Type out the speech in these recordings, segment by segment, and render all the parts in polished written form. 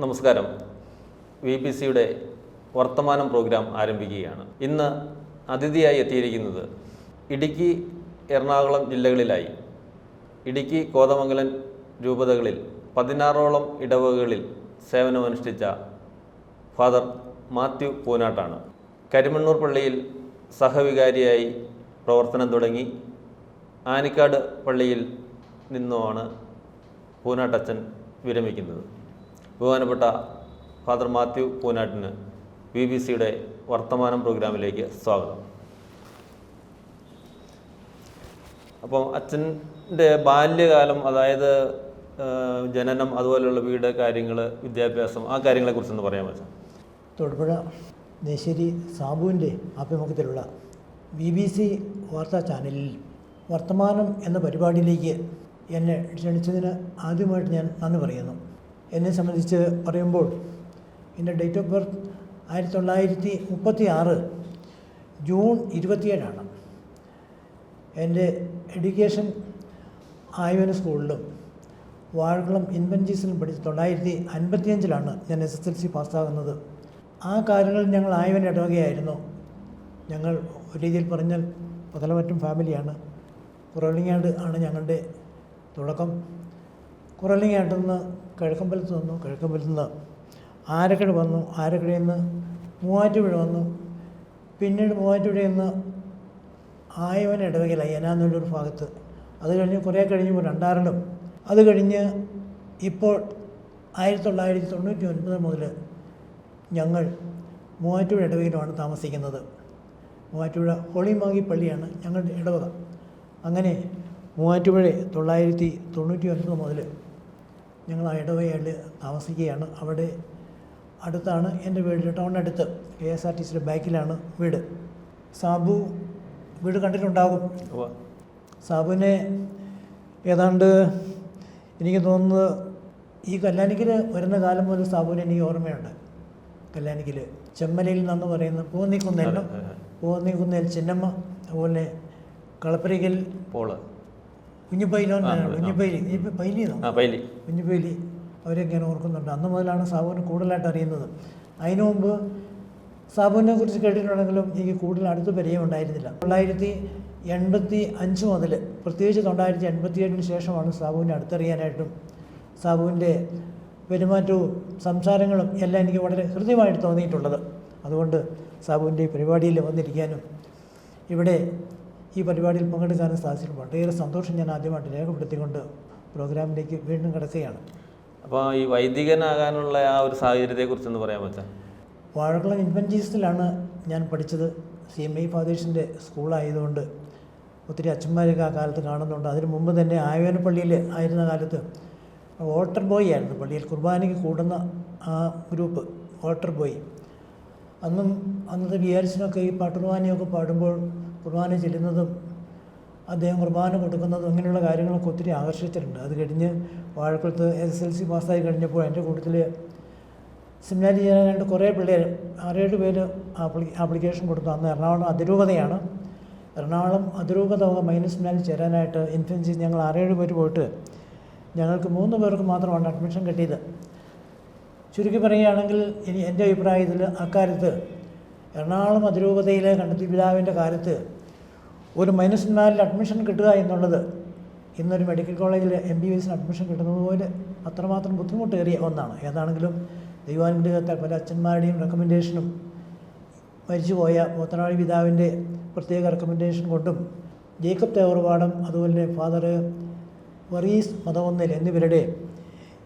നമസ്കാരം. VBCയുടെ വർത്തമാനം പ്രോഗ്രാം ആരംഭിക്കുകയാണ്. ഇന്ന് അതിഥിയായി എത്തിയിരിക്കുന്നത് ഇടുക്കി, എറണാകുളം ജില്ലകളിലായി ഇടുക്കി, കോതമംഗലം രൂപതകളിൽ 16ഓളം ഇടവകകളിൽ സേവനമനുഷ്ഠിച്ച ഫാദർ മാത്യു പൂനാട്ടാണ്. കരിമണ്ണൂർ പള്ളിയിൽ സഹവികാരിയായി പ്രവർത്തനം തുടങ്ങി ആനിക്കാട് പള്ളിയിൽ നിന്നുമാണ് പൂനാട്ടച്ചൻ വിരമിക്കുന്നത്. ബഹുമാനപ്പെട്ട ഫാദർ മാത്യു പൂനാട്ടിന് VBCയുടെ വർത്തമാനം പ്രോഗ്രാമിലേക്ക് സ്വാഗതം. അപ്പം അച്ഛൻ്റെ ബാല്യകാലം, അതായത് ജനനം, അതുപോലെയുള്ള വീട് കാര്യങ്ങൾ, വിദ്യാഭ്യാസം, ആ കാര്യങ്ങളെക്കുറിച്ചൊന്ന് പറയാൻ പറ്റും. തൊടുപുഴ നെശ്ശേരി സാബുവിൻ്റെ ആഭിമുഖ്യത്തിലുള്ള BBC വാർത്താ ചാനലിൽ വർത്തമാനം എന്ന പരിപാടിയിലേക്ക് എന്നെ ക്ഷണിച്ചതിന് ആദ്യമായിട്ട് ഞാൻ നന്ദി പറയുന്നു. എന്നെ സംബന്ധിച്ച് പറയുമ്പോൾ എൻ്റെ ഡേറ്റ് ഓഫ് ബർത്ത് 1936 ജൂൺ 27 എൻ്റെ എഡ്യൂക്കേഷൻ ആയുവന സ്കൂളിലും വാഴക്കുളം ഇൻവെൻറ്റീസിലും പഠിച്ച് 1955 ഞാൻ SSLC പാസ്സാകുന്നത്. ആ കാലങ്ങളിൽ ഞങ്ങൾ ആയുവന ഇടവകയായിരുന്നു. ഞങ്ങൾ ഒരു രീതിയിൽ പറഞ്ഞാൽ പതലമറ്റും ഫാമിലിയാണ്. കുറവലിങ്ങാട് ആണ് ഞങ്ങളുടെ തുടക്കം. കുറവലിങ്ങാട്ടിൽ നിന്ന് കിഴക്കമ്പലത്ത് വന്നു, കിഴക്കമ്പലത്ത് നിന്ന് ആരക്കട വന്നു, ആരക്കടയിൽ നിന്ന് മൂവാറ്റുപുഴ വന്നു, പിന്നീട് മൂവാറ്റുപുഴയിൽ നിന്ന് ആയവന ഇടവകയിലായി എന്നാന്നൊരു ഭാഗത്ത്. അത് കഴിഞ്ഞ് കുറേ കഴിഞ്ഞപ്പോൾ രണ്ടാറിലും, അത് കഴിഞ്ഞ് ഇപ്പോൾ 1999 മുതൽ ഞങ്ങൾ മൂവാറ്റുപുഴ ഇടവകയിലുമാണ് താമസിക്കുന്നത്. മൂവാറ്റുപുഴ ഹോളി മാഗി പള്ളിയാണ് ഞങ്ങളുടെ ഇടവക. അങ്ങനെ മൂവാറ്റുപുഴ 1999 മുതൽ ഞങ്ങൾ ആ ഇടവകയിൽ താമസിക്കുകയാണ്. അവിടെ അടുത്താണ് എൻ്റെ വീട്, ടൗണിനടുത്ത് KSRTCയുടെ ബാക്കിലാണ് വീട്. സാബു വീട് കണ്ടിട്ടുണ്ടാകും. സാബുവിനെ ഏതാണ്ട് എനിക്ക് തോന്നുന്നത് ഈ കല്ലാനിക്കൽ വരുന്ന കാലം മുതൽ സാബുവിനെ എനിക്ക് ഓർമ്മയുണ്ട്. കല്ലാനിക്കൽ ചെമ്മലയിൽ നിന്നെന്ന് പറയുന്ന പൂന്നിക്കുന്നേൽ ചിന്നമ്മ, അതുപോലെ കളപ്പരിക്കൽ കുഞ്ഞിപ്പൈലി അവരെയൊക്കെ ഞാൻ ഓർക്കുന്നുണ്ട്. അന്ന് മുതലാണ് സാബുവിനെ കൂടുതലായിട്ട് അറിയുന്നത്. അതിനു മുമ്പ് സാബുവിനെ കുറിച്ച് കേട്ടിട്ടുണ്ടെങ്കിലും എനിക്ക് കൂടുതൽ അടുത്ത് പരിചയം ഉണ്ടായിരുന്നില്ല. 1985 മുതൽ, പ്രത്യേകിച്ച് 1987 ശേഷമാണ് സാബുവിനെ അടുത്തറിയാനായിട്ടും സാബുവിൻ്റെ പെരുമാറ്റവും സംസാരങ്ങളും എല്ലാം എനിക്ക് വളരെ ഹൃദ്യമായിട്ട് തോന്നിയിട്ടുള്ളത്. അതുകൊണ്ട് സാബുവിൻ്റെ ഈ പരിപാടിയിൽ വന്നിരിക്കാനും ഇവിടെ ഈ പരിപാടിയിൽ പങ്കെടുക്കാനും സാധിച്ചിട്ടുണ്ട്. വളരെയേറെ സന്തോഷം ഞാൻ ആദ്യമായിട്ട് രേഖപ്പെടുത്തിക്കൊണ്ട് പ്രോഗ്രാമിലേക്ക് വീണ്ടും കിടക്കുകയാണ്. അപ്പോൾ ഈ വൈദികനാകാനുള്ള ആ ഒരു സാഹചര്യത്തെക്കുറിച്ചൊന്ന് പറയാൻ പറ്റാം. വാഴക്കുളം ഇൻവെൻറ്റീസിലാണ് ഞാൻ പഠിച്ചത്. CMI ഫാദേഴ്സിൻ്റെ സ്കൂളായതുകൊണ്ട് ഒത്തിരി അച്ഛന്മാരൊക്കെ ആ കാലത്ത് കാണുന്നുണ്ട്. അതിന് മുമ്പ് തന്നെ ആയോന പള്ളിയിൽ ആയിരുന്ന കാലത്ത് വോട്ടർ ബോയ് ആയിരുന്നു പള്ളിയിൽ. കുർബാനയ്ക്ക് കൂടുന്ന ആ ഗ്രൂപ്പ് വോട്ടർ ബോയ്. അന്നത്തെ വിയാരിസിനൊക്കെ ഈ പാട്ടുകുർബാനയൊക്കെ പാടുമ്പോൾ കുർബാന ചെല്ലുന്നതും അദ്ദേഹം കുർബാന കൊടുക്കുന്നതും അങ്ങനെയുള്ള കാര്യങ്ങളൊക്കെ ഒത്തിരി ആകർഷിച്ചിട്ടുണ്ട്. അത് കഴിഞ്ഞ് വാഴക്കുളത്ത് SSLC പാസ്സായി കഴിഞ്ഞപ്പോൾ എൻ്റെ കൂട്ടത്തിൽ സെമിനാരി ചെയ്യാനായിട്ട് കുറേ പിള്ളേർ 6-7 പേര് ആപ്ലിക്കേഷൻ കൊടുത്തു. അന്ന് എറണാകുളം അതിരൂപതയാണ്. എറണാകുളം അതിരൂപത മൈനസ് സെമിനാരിൽ ചേരാനായിട്ട് ഇൻഫൻസി ഞങ്ങൾ 6-7 പേര് പോയിട്ട് ഞങ്ങൾക്ക് 3 പേർക്ക് മാത്രമാണ് അഡ്മിഷൻ കിട്ടിയത്. ചുരുക്കി പറയുകയാണെങ്കിൽ ഇനി എൻ്റെ അഭിപ്രായത്തിൽ അക്കാലത്ത് എറണാകുളം അതിരൂപതയിലെ കണ്ടെത്തി പിതാവിൻ്റെ കാലത്ത് ഒരു മൈനസ് സെമിനാരിൽ അഡ്മിഷൻ കിട്ടുക എന്നുള്ളത് ഇന്നൊരു മെഡിക്കൽ കോളേജിൽ MBBSന് അഡ്മിഷൻ കിട്ടുന്നത് പോലെ അത്രമാത്രം ബുദ്ധിമുട്ടേറിയ ഒന്നാണ്. ഏതാണെങ്കിലും ദൈവാനുഗ്രഹത്താൽ പല അച്ഛന്മാരുടെയും റെക്കമെൻഡേഷനും മരിച്ചുപോയ പോത്തനാഴി പിതാവിൻ്റെ പ്രത്യേക റെക്കമെൻഡേഷൻ കൊണ്ടും ജേക്കബ് തേവർവാടം, അതുപോലെ ഫാദർ വറീസ് മതവൊന്നൽ എന്നിവരുടെ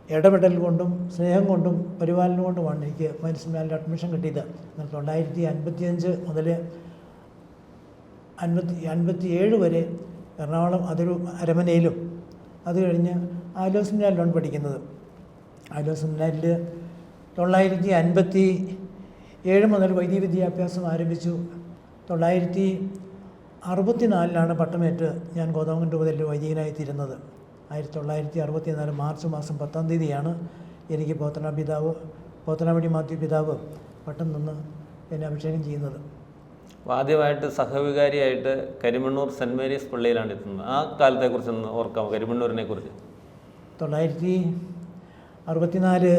ഇടപെടൽ കൊണ്ടും സ്നേഹം കൊണ്ടും പരിപാലനം കൊണ്ടുമാണ് എനിക്ക് മൈനസ് സെമിനാരിൽ അഡ്മിഷൻ കിട്ടിയത്. 1955 മുതൽ 57 വരെ എറണാകുളം അരമനയിലും, അത് കഴിഞ്ഞ് ആലോ സെമിനാരിലാണ് പഠിക്കുന്നത്. ആലോ സെമിനാരിൽ 1957 മുതൽ വൈദിക വിദ്യാഭ്യാസം ആരംഭിച്ചു. 1964 പട്ടമേറ്റ് ഞാൻ കോതമംഗലം രൂപതയിൽ വൈദികനായി തീരുന്നത്. 1964 മാർച്ച് മാസം 10 എനിക്ക് പോത്തനാപടി മാത്യു പിതാവ് പട്ടം നിന്ന് എന്നെ അഭിഷേകം ചെയ്യുന്നത്. ആദ്യമായിട്ട് സഹവികാരിയായിട്ട് കരിമണ്ണൂർ സെൻറ്റ് മേരീസ് പള്ളിയിലാണ് എത്തുന്നത്. ആ കാലത്തെക്കുറിച്ചൊന്ന് ഓർക്കാമോ, കരിമണ്ണൂരിനെ കുറിച്ച്? 1964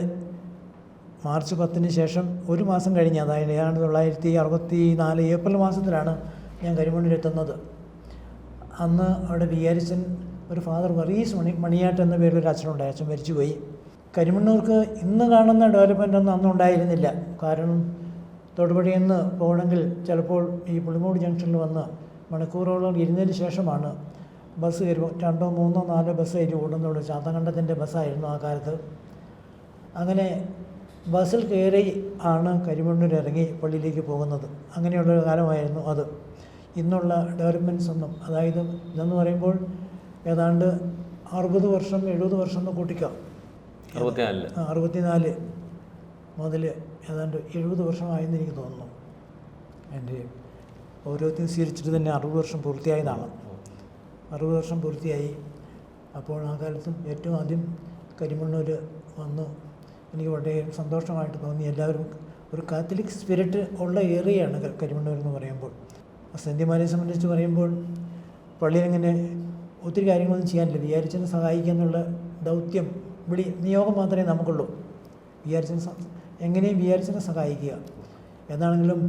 മാർച്ച് 10 ശേഷം ഒരു മാസം കഴിഞ്ഞ്, അതായത് 1964 ഏപ്രിൽ മാസത്തിലാണ് ഞാൻ കരിമണ്ണൂരെത്തുന്നത്. അന്ന് അവിടെ വികാരിച്ചൻ ഒരു ഫാദർ വർഗീസ് മണിയാട്ട് എന്ന പേരിലൊരു അച്ഛനുണ്ടായി. അച്ഛൻ മരിച്ചുപോയി. കരിമണ്ണൂർക്ക് ഇന്ന് കാണുന്ന ഡെവലപ്മെൻ്റ് ഒന്നും അന്നും ഉണ്ടായിരുന്നില്ല. കാരണം തൊടുപുഴയിൽ നിന്ന് പോകണമെങ്കിൽ ചിലപ്പോൾ ഈ പുളിമൂട് ജംഗ്ഷനിൽ വന്ന് മണിക്കൂറോളം ഇരുന്നതിന് ശേഷമാണ് ബസ് കയറുമ്പോൾ 2, 3, 4 ബസ് കയറി ഓടുന്നുള്ളൂ. ചാത്തങ്കണ്ടത്തിൻ്റെ ബസ്സായിരുന്നു ആ കാലത്ത്. അങ്ങനെ ബസ്സിൽ കയറി ആണ് കരിമണ്ണൂർ ഇറങ്ങി പള്ളിയിലേക്ക് പോകുന്നത്. അങ്ങനെയുള്ളൊരു കാലമായിരുന്നു അത്. ഇന്നുള്ള ഡെവലപ്മെൻറ്റ്സ് ഒന്നും, അതായത് ഇതെന്ന് പറയുമ്പോൾ ഏതാണ്ട് 60 വർഷം 70 വർഷം എന്ന് കൂട്ടിക്കാം. 64 മുതൽ ഏതാണ്ട് 70 വർഷമായെന്ന് എനിക്ക് തോന്നുന്നു. എൻ്റെ പൗരോഹിത്യം സ്വീകരിച്ചിട്ട് തന്നെ 60 വർഷം പൂർത്തിയായതാണ്. 60 വർഷം പൂർത്തിയായി. അപ്പോൾ ആ കാലത്തും ഏറ്റവും ആദ്യം കരിമണ്ണൂർ വന്നു എനിക്ക് വളരെ സന്തോഷമായിട്ട് തോന്നി. എല്ലാവരും ഒരു കാത്തലിക് സ്പിരിറ്റ് ഉള്ള ഏരിയയാണ് കരിമണ്ണൂർ എന്ന് പറയുമ്പോൾ. സന്ധ്യമാരെ സംബന്ധിച്ച് പറയുമ്പോൾ പള്ളിയിലിങ്ങനെ ഒത്തിരി കാര്യങ്ങളൊന്നും ചെയ്യാനില്ല. വികാരിച്ചനെ സഹായിക്കുക എന്നുള്ള ദൗത്യം, നിയോഗം മാത്രമേ നമുക്കുള്ളൂ. വികാരിച്ചനെ എങ്ങനെയും വികാരിച്ചനെ സഹായിക്കുക എന്നാണെങ്കിലും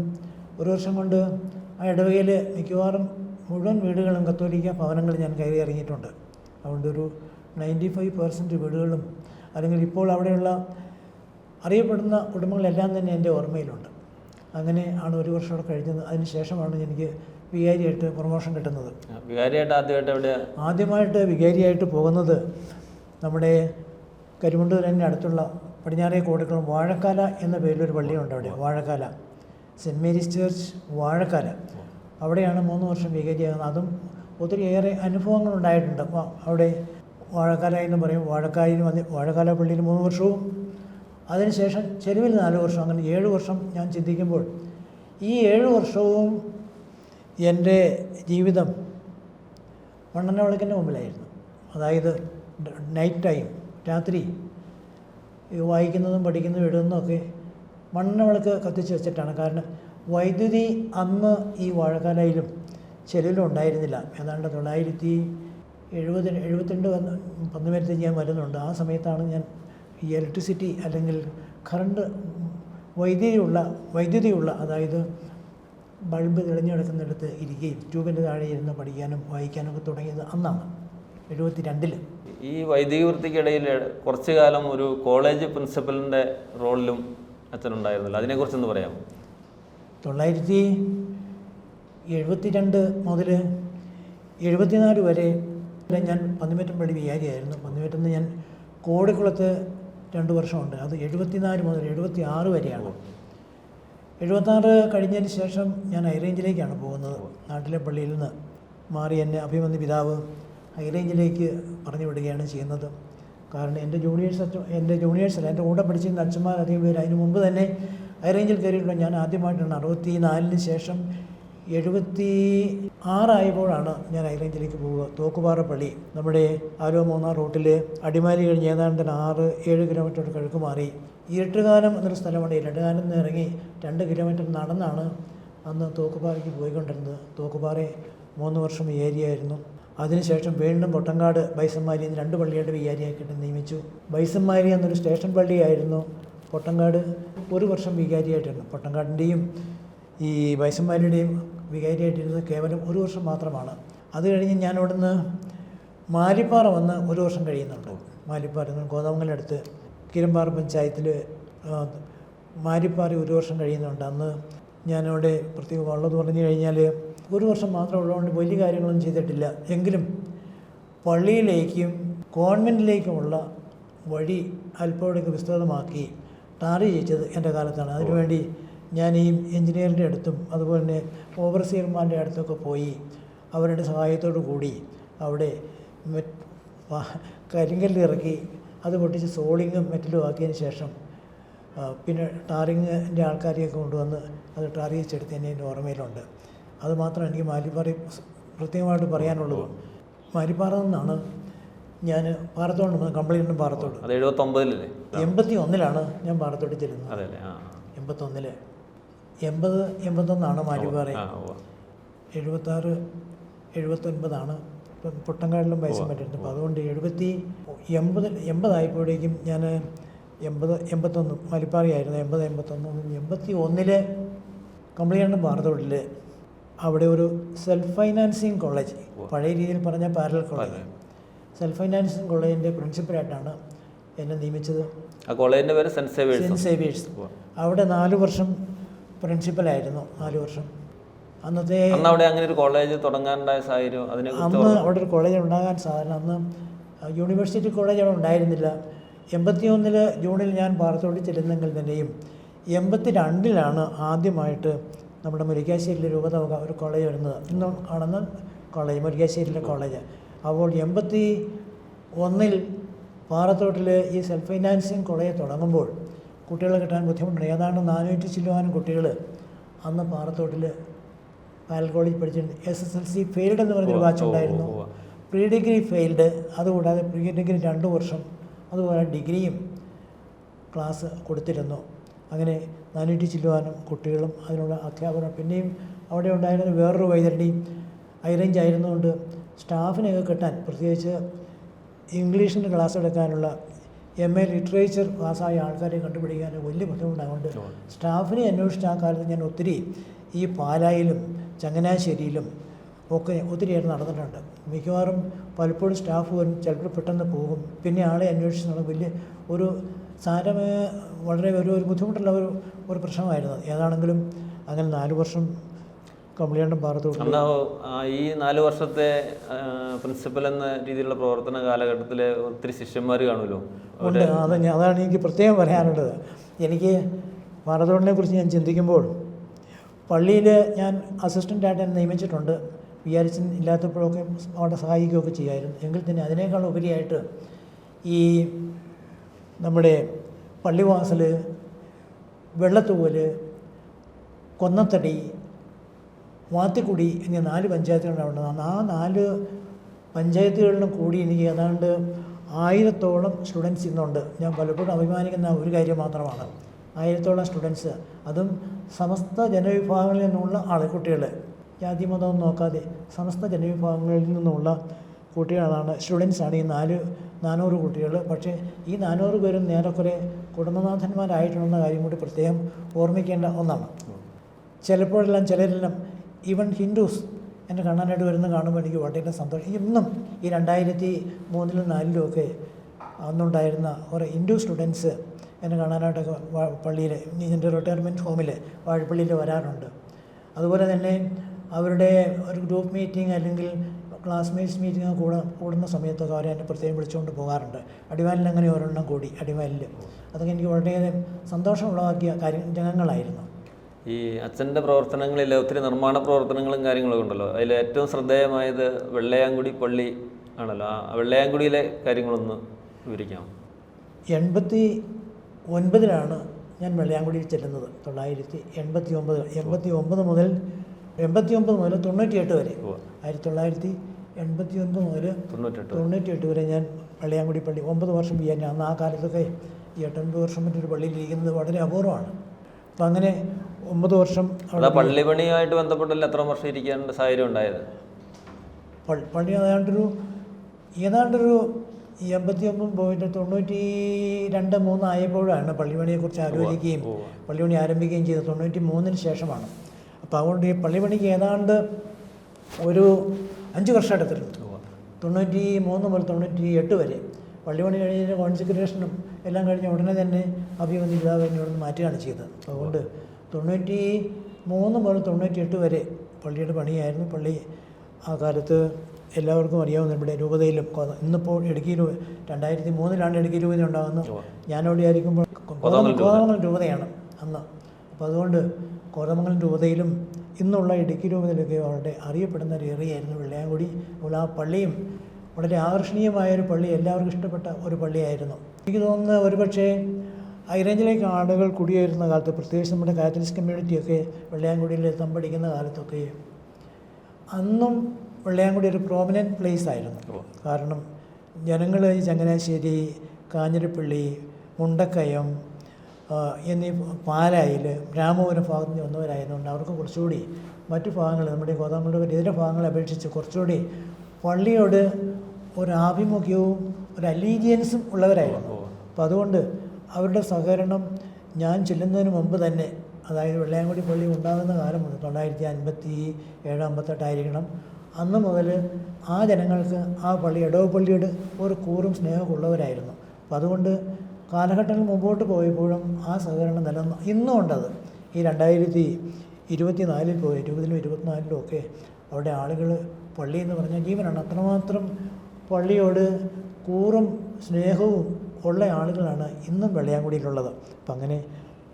ഒരു വർഷം കൊണ്ട് ആ ഇടവകയിൽ മിക്കവാറും മുഴുവൻ വീടുകളും കത്തോലിക്ക ഭവനങ്ങൾ ഞാൻ കയറി ഇറങ്ങിയിട്ടുണ്ട്. അതുകൊണ്ട് ഒരു 95% വീടുകളും, അല്ലെങ്കിൽ ഇപ്പോൾ അവിടെയുള്ള അറിയപ്പെടുന്ന കുടുംബങ്ങളെല്ലാം തന്നെ എൻ്റെ ഓർമ്മയിലുണ്ട്. അങ്ങനെ ആണ് ഒരു വർഷം അവിടെ കഴിഞ്ഞത്. അതിന് ശേഷമാണ് എനിക്ക് വികാരിയായിട്ട് പ്രൊമോഷൻ കിട്ടുന്നത്. ആദ്യമായിട്ട് വികാരിയായിട്ട് പോകുന്നത് നമ്മുടെ കരിമണ്ണൂർ തന്നെ അടുത്തുള്ള പടിഞ്ഞാറേ കോടിക്കുളം വാഴക്കാല എന്ന പേരിലൊരു പള്ളിയുണ്ട് അവിടെ. Vazhakkala saint Mary's church Vazhakkala. അവിടെയാണ് 3 വർഷം വികാരിയാകുന്നത്. അതും ഒത്തിരിയേറെ അനുഭവങ്ങളുണ്ടായിട്ടുണ്ട്. അവിടെ വാഴക്കാല എന്ന് പറയും. വാഴക്കാല പള്ളിയിൽ 3 വർഷവും അതിനുശേഷം ചെരുവിൽ 4 വർഷം, അങ്ങനെ 7 വർഷം ഞാൻ ചിന്തിക്കുമ്പോൾ ഈ 7 വർഷവും എൻ്റെ ജീവിതം മണ്ണെണ്ണ വിളക്കിൻ്റെ മുമ്പിലായിരുന്നു. അതായത് നൈറ്റ് ടൈം, രാത്രി വായിക്കുന്നതും പഠിക്കുന്നതും ഇടുന്നതും മണ്ണെണ്ണ വിളക്ക് കത്തിച്ച് വെച്ചിട്ടാണ്. കാരണം വൈദ്യുതി അന്ന് ഈ വാഴക്കാലയിലും ചെരുവിലും ഉണ്ടായിരുന്നില്ല. ഏതാണ്ട് 1972 പന്നുമരത്ത് ഞാൻ വരുന്നുണ്ട്. ആ സമയത്താണ് ഞാൻ ഈ ഇലക്ട്രിസിറ്റി അല്ലെങ്കിൽ കറണ്ട് വൈദ്യുതിയുള്ള അതായത് ബൾബ് തെളിഞ്ഞു കിടക്കുന്നിടത്ത് ഇരിക്കുകയും ട്യൂബിൻ്റെ താഴെ ഇരുന്ന് പഠിക്കാനും വായിക്കാനൊക്കെ തുടങ്ങിയത് അന്നാണ്, 72. ഈ വൈദിക വൃത്തിക്കിടയിൽ കുറച്ചു കാലം ഒരു കോളേജ് പ്രിൻസിപ്പലിൻ്റെ റോളിലും അച്ഛനുണ്ടായിരുന്നില്ല. അതിനെക്കുറിച്ചൊന്ന് പറയാമോ? 1972 മുതൽ 74 വരെ ഞാൻ പന്നിമറ്റം പള്ളി വികാരിയായിരുന്നു. പന്നിമറ്റം ഞാൻ കോടിക്കുളത്ത് 2 വർഷമുണ്ട്. അത് 74 മുതൽ 76 വരെയാണ്. 76 കഴിഞ്ഞതിന് ശേഷം ഞാൻ ഹൈറേഞ്ചിലേക്കാണ് പോകുന്നത്. നാട്ടിലെ പള്ളിയിൽ നിന്ന് മാറി എന്നെ അഭിമന്യ പിതാവ് ഹൈറേഞ്ചിലേക്ക് പറഞ്ഞു വിടുകയാണ് ചെയ്യുന്നത്. കാരണം എൻ്റെ ജൂനിയേഴ്സല്ല, എൻ്റെ കൂടെ പഠിച്ചിരുന്ന അച്ഛന്മാർ അധികം പേര് അതിന് മുമ്പ് തന്നെ ഹൈറേഞ്ചിൽ കയറിയിട്ടുണ്ട്. ഞാൻ ആദ്യമായിട്ടാണ് 64 ശേഷം 76 ആയപ്പോഴാണ് ഞാൻ ഹൈറേഞ്ചിലേക്ക് പോവുക. തോക്കുപാറ പള്ളി നമ്മുടെ ആലോ മൂന്നാർ റൂട്ടിൽ അടിമാലി കഴിഞ്ഞ് ഏതാണ്ട് 6-7 കിലോമീറ്റർ കിഴക്ക് മാറി ഇരട്ടുകാലം എന്നൊരു സ്ഥലമുണ്ട്. ഇരട്ടുകാലം നിന്ന് ഇറങ്ങി 2 കിലോമീറ്റർ നടന്നാണ് അന്ന് തോക്കുപാറയ്ക്ക് പോയിക്കൊണ്ടിരുന്നത്. തോക്കുപാറ 3 വർഷം വികാരിയായിരുന്നു. അതിനുശേഷം വീണ്ടും പൊട്ടങ്കാട് ബൈസന്മാരി എന്ന് 2 പള്ളികളുടെ വികാരിയാക്കിയിട്ട് നിയമിച്ചു. ബൈസന്മാരി എന്നൊരു സ്റ്റേഷൻ പള്ളിയായിരുന്നു. പൊട്ടങ്കാട് 1 വർഷം വികാരിയായിട്ടിരുന്നു. പൊട്ടങ്കാടിൻ്റെയും ഈ ബൈസന്മാരുടെയും വികാരിയായിട്ടിരുന്നത് കേവലം 1 വർഷം മാത്രമാണ്. അത് കഴിഞ്ഞ് ഞാൻ ഇവിടുന്ന് മാലിപ്പാറ വന്ന് 1 വർഷം കഴിയുന്നുണ്ട്. മാലിപ്പാറ ഗോതമംഗലടുത്ത് കിരമ്പാറ പഞ്ചായത്തിൽ മാലിപ്പാറ 1 വർഷം കഴിയുന്നുണ്ട്. അന്ന് ഞാനിവിടെ പ്രത്യേകം ഉള്ളത് പറഞ്ഞു കഴിഞ്ഞാൽ 1 വർഷം മാത്രം ഉള്ളതുകൊണ്ട് വലിയ കാര്യങ്ങളൊന്നും ചെയ്തിട്ടില്ല. എങ്കിലും പള്ളിയിലേക്കും കോൺവെൻറ്റിലേക്കുമുള്ള വഴി അല്പമൊക്കെ വിസ്തൃതമാക്കി ടാർ ചെയ്യിച്ചത് എൻ്റെ കാലത്താണ്. അതിനുവേണ്ടി ഞാൻ ഈ എഞ്ചിനീയറിൻ്റെ അടുത്തും അതുപോലെ തന്നെ ഓവർസിയർമാരുടെ അടുത്തൊക്കെ പോയി അവരുടെ സഹായത്തോടു കൂടി അവിടെ കരിങ്കല്ല് ഇറക്കി അത് പൊട്ടിച്ച് സോളിങ്ങും മെറ്റലും ആക്കിയതിന് ശേഷം പിന്നെ ടാറിങ്ങിൻ്റെ ആൾക്കാരെയൊക്കെ കൊണ്ടുവന്ന് അത് ടാർ ചെയ്യിച്ചെടുത്ത് തന്നെ എൻ്റെ ഓർമ്മയിലുണ്ട്. അതുമാത്രം എനിക്ക് മാലിപ്പാറ പ്രത്യേകമായിട്ട് പറയാനുള്ളത്. മാലിപ്പാറ നിന്നാണ് ഞാൻ പാറത്തോട് കംപ്ലീറ്റും പാറത്തോട്. 81 ഞാൻ പാറത്തോട്ട് ചെല്ലുന്നത്. 81 81 മാലിപ്പാറ. 76 79 ഇപ്പം പൊട്ടങ്കാടിലും പൈസ പറ്റുന്നത്. അപ്പോൾ അതുകൊണ്ട് 80 ആയപ്പോഴേക്കും ഞാൻ 81 മലിപ്പാറിയായിരുന്നു. 81 കമ്പിളികണ്ടം പാറത്തോട്ടിൽ അവിടെ ഒരു സെൽഫ് ഫൈനാൻസിങ് കോളേജ്, പഴയ രീതിയിൽ പറഞ്ഞ പാരലൽ കോളേജ്, സെൽഫ് ഫൈനാൻസിങ് കോളേജിൻ്റെ പ്രിൻസിപ്പലായിട്ടാണ് എന്നെ നിയമിച്ചത്. ആ കോളേജിൻ്റെ പേര് സെൻറ്റ് സേവിയേഴ്സ്. അവിടെ 4 വർഷം പ്രിൻസിപ്പലായിരുന്നു. 4 വർഷം. അന്നത്തെ അവിടെ അങ്ങനെ ഒരു കോളേജ് തുടങ്ങാനുണ്ടായ സാഹചര്യം അന്ന് അവിടെ ഒരു കോളേജ് ഉണ്ടാകാൻ സാധാരണ അന്ന് യൂണിവേഴ്സിറ്റി കോളേജ് അവിടെ ഉണ്ടായിരുന്നില്ല. 81 ജൂണിൽ ഞാൻ പാറത്തോട്ടിൽ ചെല്ലുന്നെങ്കിൽ തന്നെയും 82 ആദ്യമായിട്ട് നമ്മുടെ മുരിക്കാശ്ശേരിയിലെ രൂപത ഒരു കോളേജ് വരുന്നത്. ഇന്നും കാണുന്ന കോളേജ് മുരിക്കാശ്ശേരിയിലെ കോളേജ്. അപ്പോൾ 81 പാറത്തോട്ടിൽ ഈ സെൽഫ് ഫൈനാൻസിങ് കോളേജ് തുടങ്ങുമ്പോൾ കുട്ടികളെ കിട്ടാൻ ബുദ്ധിമുട്ടുണ്ട്. ഏതാണ്ട് 400 ചില്ലുവാനും കുട്ടികൾ അന്ന് പാറത്തോട്ടിൽ പാരലൽ കോളേജ് പഠിച്ചിട്ടുണ്ട്. SSLC ഫെയിൽഡ് എന്ന് പറഞ്ഞൊരു ബാച്ച് ഉണ്ടായിരുന്നു. പ്രീ ഡിഗ്രി ഫെയിൽഡ്, അതുകൂടാതെ പ്രീ ഡിഗ്രി 2 വർഷം, അതുപോലെ ഡിഗ്രിയും ക്ലാസ് കൊടുത്തിരുന്നു. അങ്ങനെ 400 ചില്ലുവാനും കുട്ടികളും അതിനുള്ള അധ്യാപകരും. പിന്നെയും അവിടെ ഉണ്ടായിരുന്ന വേറൊരു വൈതരണി ഹൈറേഞ്ച് ആയിരുന്നുകൊണ്ട് സ്റ്റാഫിനെയൊക്കെ കിട്ടാൻ, പ്രത്യേകിച്ച് ഇംഗ്ലീഷിൻ്റെ ക്ലാസ് എടുക്കാനുള്ള MA ലിറ്ററേച്ചർ പാസ്സായ ആൾക്കാരെ കണ്ടുപിടിക്കാൻ വലിയ ബുദ്ധിമുട്ടായതുകൊണ്ട് സ്റ്റാഫിനെ അന്വേഷിച്ച ആ കാലത്ത് ഞാൻ ഒത്തിരി ഈ പാലായിലും ചങ്ങനാശ്ശേരിയിലും ഒക്കെ ഒത്തിരിയായിട്ട് നടന്നിട്ടുണ്ട്. മിക്കവാറും പലപ്പോഴും സ്റ്റാഫ് വരും, ചിലപ്പോൾ പെട്ടെന്ന് പോകും, പിന്നെ ആളെ അന്വേഷിച്ച് നടക്കും. വലിയ ഒരു വളരെ ഒരു ബുദ്ധിമുട്ടുള്ള ഒരു പ്രശ്നമായിരുന്നു. ഏതാണെങ്കിലും അങ്ങനെ 4 വർഷം കമ്പിളികണ്ടം പാറത്തോട്ട്. ഈ 4 വർഷത്തെ പ്രിൻസിപ്പൽ എന്ന രീതിയിലുള്ള പ്രവർത്തന കാലഘട്ടത്തിൽ ഒത്തിരി ശിഷ്യന്മാർ കാണുമല്ലോ. അതാണ് എനിക്ക് പ്രത്യേകം പറയാനുള്ളത്. എനിക്ക് പാറത്തോട്ടിനെ കുറിച്ച് ഞാൻ ചിന്തിക്കുമ്പോൾ പള്ളിയിൽ ഞാൻ അസിസ്റ്റൻ്റായിട്ട് എന്നെ നിയമിച്ചിട്ടുണ്ട്. വിചാരിച്ച് ഇല്ലാത്തപ്പോഴൊക്കെ അവിടെ സഹായിക്കുകയൊക്കെ ചെയ്യുമായിരുന്നു. എങ്കിൽ തന്നെ അതിനേക്കാൾ ഉപരിയായിട്ട് ഈ നമ്മുടെ പള്ളിവാസൽ, വെള്ളത്തൂവൽ, കൊന്നത്തടി, വാത്തിക്കുടി എന്നീ 4 പഞ്ചായത്തുകളുണ്ട്. ആ 4 പഞ്ചായത്തുകളിലും കൂടി എനിക്ക് ഏതാണ്ട് 1000-ഓളം സ്റ്റുഡൻസ് ഇന്നുണ്ട്. ഞാൻ പലപ്പോഴും അഭിമാനിക്കുന്ന ഒരു കാര്യം മാത്രമാണ്. 1000-ഓളം സ്റ്റുഡൻസ്, അതും സമസ്ത ജനവിഭാഗങ്ങളിൽ നിന്നുള്ള കുട്ടികൾ, ജാതി മതമൊന്നും നോക്കാതെ സമസ്ത ജനവിഭാഗങ്ങളിൽ നിന്നുള്ള കുട്ടികളാണ്, സ്റ്റുഡൻസാണ് ഈ 400 കുട്ടികൾ. പക്ഷേ ഈ 400 പേരും നേരെക്കുറെ കുടുംബനാഥന്മാരായിട്ടുള്ള കാര്യം കൂടി പ്രത്യേകം ഓർമ്മിക്കേണ്ട ഒന്നാണ്. ചിലപ്പോഴെല്ലാം ചിലരെല്ലാം ഈവൻ ഹിന്ദുസ് എന്നെ കാണാനായിട്ട് കാണുമ്പോൾ എനിക്ക് വളരെ സന്തോഷം. ഇന്നും ഈ 2003-ലും 2004-ലും ഒക്കെ അന്നുണ്ടായിരുന്ന കുറേ ഹിന്ദു സ്റ്റുഡൻസ് എന്നെ കാണാനായിട്ടൊക്കെ പള്ളിയിൽ, എൻ്റെ റിട്ടയർമെൻറ്റ് ഹോമിൽ വാഴപ്പള്ളിയിൽ വരാറുണ്ട്. അതുപോലെ തന്നെ അവരുടെ ഒരു ഗ്രൂപ്പ് മീറ്റിംഗ് അല്ലെങ്കിൽ ക്ലാസ്മേറ്റ്സ് മീറ്റിംഗ് കൂടുന്ന സമയത്തൊക്കെ അവരെ എന്നെ പ്രത്യേകം വിളിച്ചുകൊണ്ട് പോകാറുണ്ട്. അടിവാലിൽ അങ്ങനെ ഒരെണ്ണം കൂടി, അടിവാലിൽ. അതൊക്കെ എനിക്ക് വളരെയേറെ സന്തോഷമുള്ളതാക്കിയ രംഗങ്ങളായിരുന്നു. ഈ അച്ഛൻ്റെ പ്രവർത്തനങ്ങളിൽ ഒത്തിരി നിർമ്മാണ പ്രവർത്തനങ്ങളും കാര്യങ്ങളൊക്കെ ഉണ്ടല്ലോ. അതിൽ ഏറ്റവും ശ്രദ്ധേയമായത് വെള്ളയാങ്കുടി പള്ളി ആണല്ലോ. ആ വെള്ളയാങ്കുടിയിലെ കാര്യങ്ങളൊന്ന് വിവരിക്കാം. 89-ലാണ് ഞാൻ വെള്ളയാങ്കുടിയിൽ ചെല്ലുന്നത്. 1989 മുതൽ 98 വരെ, 1989 മുതൽ 98 വരെ ഞാൻ വെള്ളയാങ്കുടി പള്ളി 9 വർഷം ചെയ്യാൻ. അന്ന് ആ കാലത്തൊക്കെ 8-9 വർഷം മറ്റൊരു പള്ളിയിൽ ഇരിക്കുന്നത് വളരെ അപൂർവമാണ്. അപ്പം അങ്ങനെ 9 വർഷം പള്ളി പണിയുമായിട്ട് ബന്ധപ്പെട്ടല്ല എത്ര വർഷം ഇരിക്കാനുള്ള സാഹചര്യം ഉണ്ടായത്? പള്ളി ഏതാണ്ടൊരു 89 പോയിട്ട് 92-93 ആയപ്പോഴാണ് പള്ളിപണിയെക്കുറിച്ച് ആലോചിക്കുകയും പള്ളിപണി ആരംഭിക്കുകയും ചെയ്തത്. 93-ന് ശേഷമാണ്. അപ്പോൾ അതുകൊണ്ട് ഈ പള്ളിപണിക്ക് ഏതാണ്ട് ഒരു 5 വർഷം എടുത്തിട്ടുണ്ട്. 93 മുതൽ 98 വരെ പള്ളിപണി കഴിഞ്ഞ കോൺസിക്രേഷനും എല്ലാം കഴിഞ്ഞ ഉടനെ തന്നെ അഭിമന്യ പിതാവ് എന്നോടൊന്ന് മാറ്റുകയാണ് ചെയ്തത്. അതുകൊണ്ട് 93 മുതൽ 98 വരെ പള്ളിയുടെ പണിയായിരുന്നു. പള്ളി ആ കാലത്ത് എല്ലാവർക്കും അറിയാവുന്ന നമ്മുടെ രൂപതയിലും, ഇന്നിപ്പോൾ ഇടുക്കി 2003-ലാണ് ഇടുക്കി രൂപത ഉണ്ടാകുന്നത്. ഞാനവിടെ ആയിരിക്കുമ്പോൾ കോതമംഗലം രൂപതയാണ് അന്ന്. അപ്പോൾ അതുകൊണ്ട് കോതമംഗലം രൂപതയിലും ഇന്നുള്ള ഇടുക്കി രൂപതയിലൊക്കെ വളരെ അറിയപ്പെടുന്ന ഒരു ഏറിയായിരുന്നു വെള്ളയാങ്കുടി. അപ്പോൾ ആ പള്ളിയും വളരെ ആകർഷണീയമായൊരു പള്ളി, എല്ലാവർക്കും ഇഷ്ടപ്പെട്ട ഒരു പള്ളിയായിരുന്നു. എനിക്ക് തോന്നുന്നത് ഒരുപക്ഷേ ഹൈറേഞ്ചിലേക്ക് ആളുകൾ കുടിയേറുന്ന കാലത്ത്, പ്രത്യേകിച്ച് നമ്മുടെ കാത്തലിക് കമ്മ്യൂണിറ്റിയൊക്കെ വെള്ളയാങ്കുടിയിൽ തമ്പടിക്കുന്ന കാലത്തൊക്കെ അന്നും വെള്ളയാങ്കുടി ഒരു പ്രോമിനൻറ്റ് പ്ലേസ് ആയിരുന്നു. കാരണം ജനങ്ങൾ ചങ്ങനാശ്ശേരി, കാഞ്ഞിരപ്പള്ളി, മുണ്ടക്കയം എന്നീ പാലായിൽ, രാമപുരം ഭാഗത്ത് നിന്ന് വന്നവരായതുകൊണ്ട് അവർക്ക് കുറച്ചുകൂടി മറ്റു ഭാഗങ്ങൾ, നമ്മുടെ കോതമംഗലത്തെ ഇതര ഭാഗങ്ങളെ അപേക്ഷിച്ച് കുറച്ചുകൂടി പള്ളിയോട് ഒരു ആഭിമുഖ്യവും ഒരു അലീജിയൻസും ഉള്ളവരായിരുന്നു. അപ്പോൾ അതുകൊണ്ട് അവരുടെ സഹകരണം ഞാൻ ചെല്ലുന്നതിന് മുമ്പ് തന്നെ, അതായത് വെള്ളയാങ്കുടി പള്ളി ഉണ്ടാകുന്ന കാലം മുതൽ 1957 58 അന്ന് മുതൽ ആ ജനങ്ങൾക്ക് ആ പള്ളി ഇടവപ്പള്ളിയുടെ ഒരു കൂറും സ്നേഹവും ഉള്ളവരായിരുന്നു. അപ്പം അതുകൊണ്ട് കാലഘട്ടങ്ങൾ മുമ്പോട്ട് പോയപ്പോഴും ആ സഹകരണം നിലനിന്നു. ഇന്നും ഉണ്ടത്. ഈ 2024 പോയി 20ലും 24ലും ഒക്കെ അവിടെ ആളുകൾ പള്ളി എന്ന് പറഞ്ഞാൽ ജീവനാണ്. അത്രമാത്രം പള്ളിയോട് കൂറും സ്നേഹവും ഉള്ള ആളുകളാണ് ഇന്നും വെള്ളയാങ്കുടിയിലുള്ളത്. അപ്പം അങ്ങനെ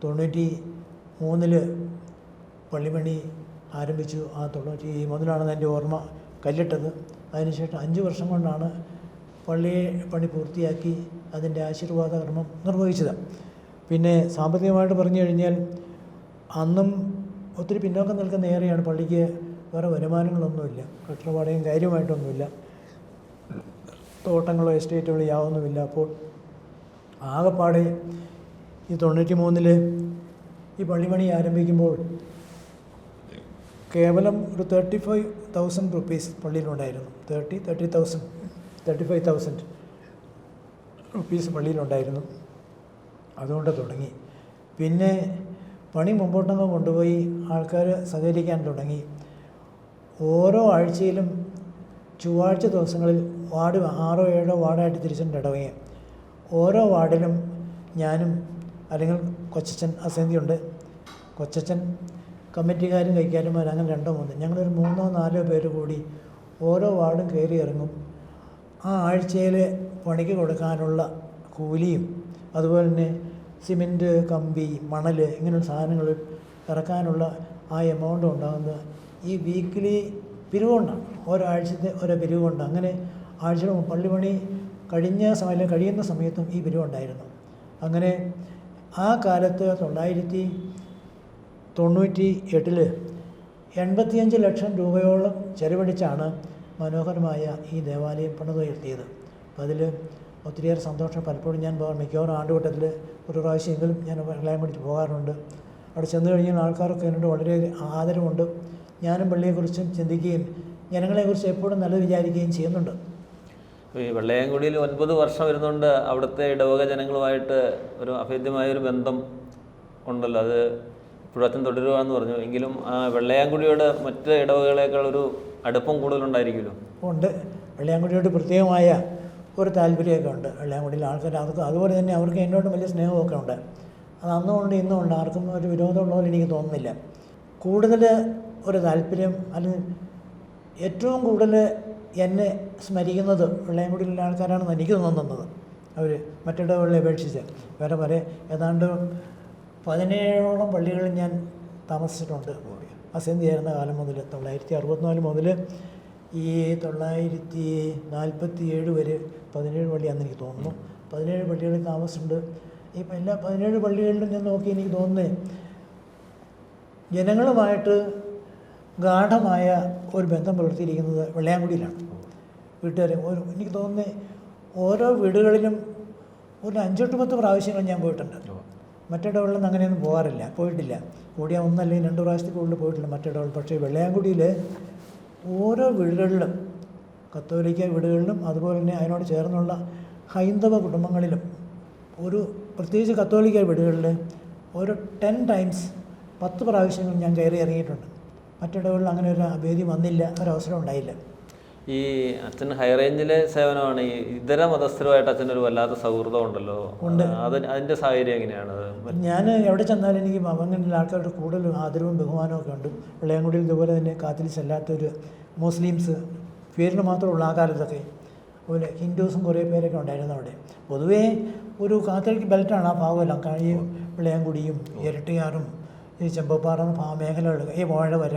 93 പള്ളിപ്പണി ആരംഭിച്ചു. ആ 93 എൻ്റെ ഓർമ്മ കല്ലിട്ടത്. അതിനുശേഷം 5 വർഷം കൊണ്ടാണ് പണി പൂർത്തിയാക്കി അതിൻ്റെ ആശീർവാദ കർമ്മം നിർവഹിച്ചത്. പിന്നെ സാമ്പത്തികമായിട്ട് പറഞ്ഞു കഴിഞ്ഞാൽ അന്നും ഒത്തിരി പിന്നോക്കം നിൽക്കുന്ന ഏറെയാണ്. പള്ളിക്ക് വേറെ വരുമാനങ്ങളൊന്നുമില്ല, കെട്ടിടപാടയും കാര്യമായിട്ടൊന്നുമില്ല, തോട്ടങ്ങളോ എസ്റ്റേറ്റുകളോ യാതൊന്നുമില്ല. അപ്പോൾ ആകെപ്പാടെ ഈ 93 ഈ പള്ളിപ്പണി ആരംഭിക്കുമ്പോൾ കേവലം ഒരു 35,000 റുപ്പീസ് പള്ളിയിലുണ്ടായിരുന്നു. 35,000 റുപ്പീസ് പള്ളിയിലുണ്ടായിരുന്നു. അതുകൊണ്ട് തുടങ്ങി. പിന്നെ പണി മുമ്പോട്ടങ്ങ് കൊണ്ടുപോയി ആൾക്കാർ സഹകരിക്കാൻ തുടങ്ങി. ഓരോ ആഴ്ചയിലും ചൊവ്വാഴ്ച ദിവസങ്ങളിൽ വാർഡ് 6 7 വാർഡായിട്ട് തിരിച്ചിട്ടുണ്ട് ഇടവകയെ. ഓരോ വാർഡിലും ഞാനും അല്ലെങ്കിൽ കൊച്ചച്ചൻ അസേന്തിയുണ്ട്, കൊച്ചച്ചൻ കമ്മിറ്റിക്കാരും കൈക്കാരന്മാരും, അങ്ങനെ 2 3 ഞങ്ങളൊരു 3 4 പേര് കൂടി ഓരോ വാർഡും കയറി ഇറങ്ങും. ആ ആഴ്ചയിൽ പണിക്ക് കൊടുക്കാനുള്ള കൂലിയും അതുപോലെ തന്നെ സിമൻറ്റ്, കമ്പി, മണൽ ഇങ്ങനെയുള്ള സാധനങ്ങൾ ഇറക്കാനുള്ള ആ എമൗണ്ട് ഉണ്ടാകുന്നത് ഈ വീക്കിലി പിരിവുകൊണ്ടാണ്. ഓരോ ആഴ്ചത്തെ ഓരോ പിരിവുകൊണ്ട് അങ്ങനെ ആഴ്ച പള്ളിപ്പണി കഴിയുന്ന സമയത്തും ഈ പിരിവുണ്ടായിരുന്നു. അങ്ങനെ ആ കാലത്ത് 1998 85 ലക്ഷം രൂപയോളം ചെലവഴിച്ചാണ് മനോഹരമായ ഈ ദേവാലയം പണിതുയർത്തിയത്. അപ്പം അതിൽ ഒത്തിരിയേറെ സന്തോഷം. പലപ്പോഴും ഞാൻ മിക്കവാറും ആണ്ടുവട്ടത്തിൽ ഒരു പ്രാവശ്യമെങ്കിലും ഞാൻ വെള്ളയാങ്കുടി പോകാറുണ്ട്. അവിടെ ചെന്ന് കഴിഞ്ഞാൽ ആൾക്കാരൊക്കെ എന്നോട് വളരെ ആദരവുണ്ട്. ഞാനും പള്ളിയെക്കുറിച്ചും ചിന്തിക്കുകയും ജനങ്ങളെക്കുറിച്ച് എപ്പോഴും നല്ലത് വിചാരിക്കുകയും ചെയ്യുന്നുണ്ട്. ഈ വെള്ളയാങ്കുടിയിൽ 9 വർഷം വരുന്നുണ്ട്. അവിടുത്തെ ഇടവക ജനങ്ങളുമായിട്ട് ഒരു അഭേദ്യമായൊരു ബന്ധം ഉണ്ടല്ലോ, അത് ഇപ്പോഴും അച്ഛൻ തുടരുകയെന്ന് പറഞ്ഞു. എങ്കിലും ആ വെള്ളയാങ്കുടിയോട് മറ്റ് ഇടവകളേക്കാൾ ഒരു അടുപ്പം കൂടുതലുണ്ടായിരിക്കുമല്ലോ? ഉണ്ട്. വെള്ളയാങ്കുടിയോട് പ്രത്യേകമായ ഒരു താല്പര്യമൊക്കെ ഉണ്ട് വെള്ളയാങ്കുടിയിൽ ആൾക്കാർ. അതുപോലെ തന്നെ അവർക്ക് എന്നോടും വലിയ സ്നേഹമൊക്കെ ഉണ്ട്. അത് അന്നുമുണ്ട് ഇന്നുമുണ്ട്. ആർക്കും ഒരു വിരോധമുള്ള പോലെ എനിക്ക് തോന്നുന്നില്ല. കൂടുതൽ ഒരു താല്പര്യം അല്ലെങ്കിൽ ഏറ്റവും കൂടുതൽ എന്നെ സ്മരിക്കുന്നത് വെള്ളയാങ്കുടിയിലുള്ള ആൾക്കാരാണെന്ന് എനിക്ക് തോന്നുന്നത്. അവർ മറ്റിടവകളെ അപേക്ഷിച്ച് വേറെ ഏതാണ്ട് 17ഓളം പള്ളികളിൽ ഞാൻ താമസിച്ചിട്ടുണ്ട്. അസേന്തിയായിരുന്ന കാലം മുതൽ 1964 മുതൽ ഈ 1947 വരെ 17 പള്ളിയാണെന്ന് എനിക്ക് തോന്നുന്നു. 17 പള്ളികളിൽ താമസിച്ചിട്ടുണ്ട്. ഈ എല്ലാ 17 പള്ളികളിലും ഞാൻ നോക്കി എനിക്ക് തോന്നുന്നത് ജനങ്ങളുമായിട്ട് ഗാഢമായ ഒരു ബന്ധം പുലർത്തിയിരിക്കുന്നത് വെള്ളയാങ്കുടിയിലാണ്. വീട്ടുകാരെ എനിക്ക് തോന്നുന്നത് ഓരോ വീടുകളിലും ഒരു 5-10 പ്രാവശ്യങ്ങൾ ഞാൻ പോയിട്ടുണ്ട്. മറ്റിടവകളിലൊന്നും അങ്ങനെയൊന്നും പോയിട്ടില്ല. കൂടിയ 1 അല്ലെങ്കിൽ 2 പ്രാവശ്യത്തിൽ കൂടുതൽ പോയിട്ടില്ല മറ്റിടവകൾ. പക്ഷേ വെള്ളയാങ്കുടിയിൽ ഓരോ വീടുകളിലും, കത്തോലിക്ക വീടുകളിലും അതുപോലെ തന്നെ അതിനോട് ചേർന്നുള്ള ഹൈന്ദവ കുടുംബങ്ങളിലും, ഒരു പ്രത്യേകിച്ച് കത്തോലിക്ക വീടുകളിൽ ഒരു 10 ടൈംസ് 10 പ്രാവശ്യങ്ങൾ ഞാൻ കയറി ഇറങ്ങിയിട്ടുണ്ട്. മറ്റിടവകളിൽ അങ്ങനെ ഒരു അഭേദ്യം വന്നില്ല, ഒരവസരം ഉണ്ടായില്ല. ഈ അച്ഛൻ ഹൈറേഞ്ചിലെ സേവനമാണ്. ഈ ഇതര മതസ്ഥരുമായിട്ട് അച്ഛനൊരു വല്ലാത്ത സൗഹൃദം ഉണ്ടല്ലോ. ഉണ്ട്. അതിൻ്റെ സാഹചര്യം എങ്ങനെയാണ്? ഞാൻ എവിടെ ചെന്നാലും എനിക്ക് അങ്ങനെയുള്ള ആൾക്കാരുടെ കൂടുതൽ ആദരവും ബഹുമാനവും ഒക്കെ ഉണ്ട്. വെള്ളയാങ്കുടിയിൽ ഇതുപോലെ തന്നെ കാത്തലിക്സ് അല്ലാത്തൊരു മുസ്ലിംസ് പേരിന് മാത്രമുള്ള ആ കാലത്തൊക്കെ, അതുപോലെ ഹിന്ദുസും കുറേ പേരൊക്കെ ഉണ്ടായിരുന്നു അവിടെ. പൊതുവേ ഒരു കാത്തലിക് ബെൽറ്റാണ് ആ ഭാഗമെല്ലാം. ഈ വെള്ളയാങ്കുടിയും ഇരട്ടിയാറും ഈ ചെമ്പപ്പാറ മേഖലകൾ, ഈ വാഴവര,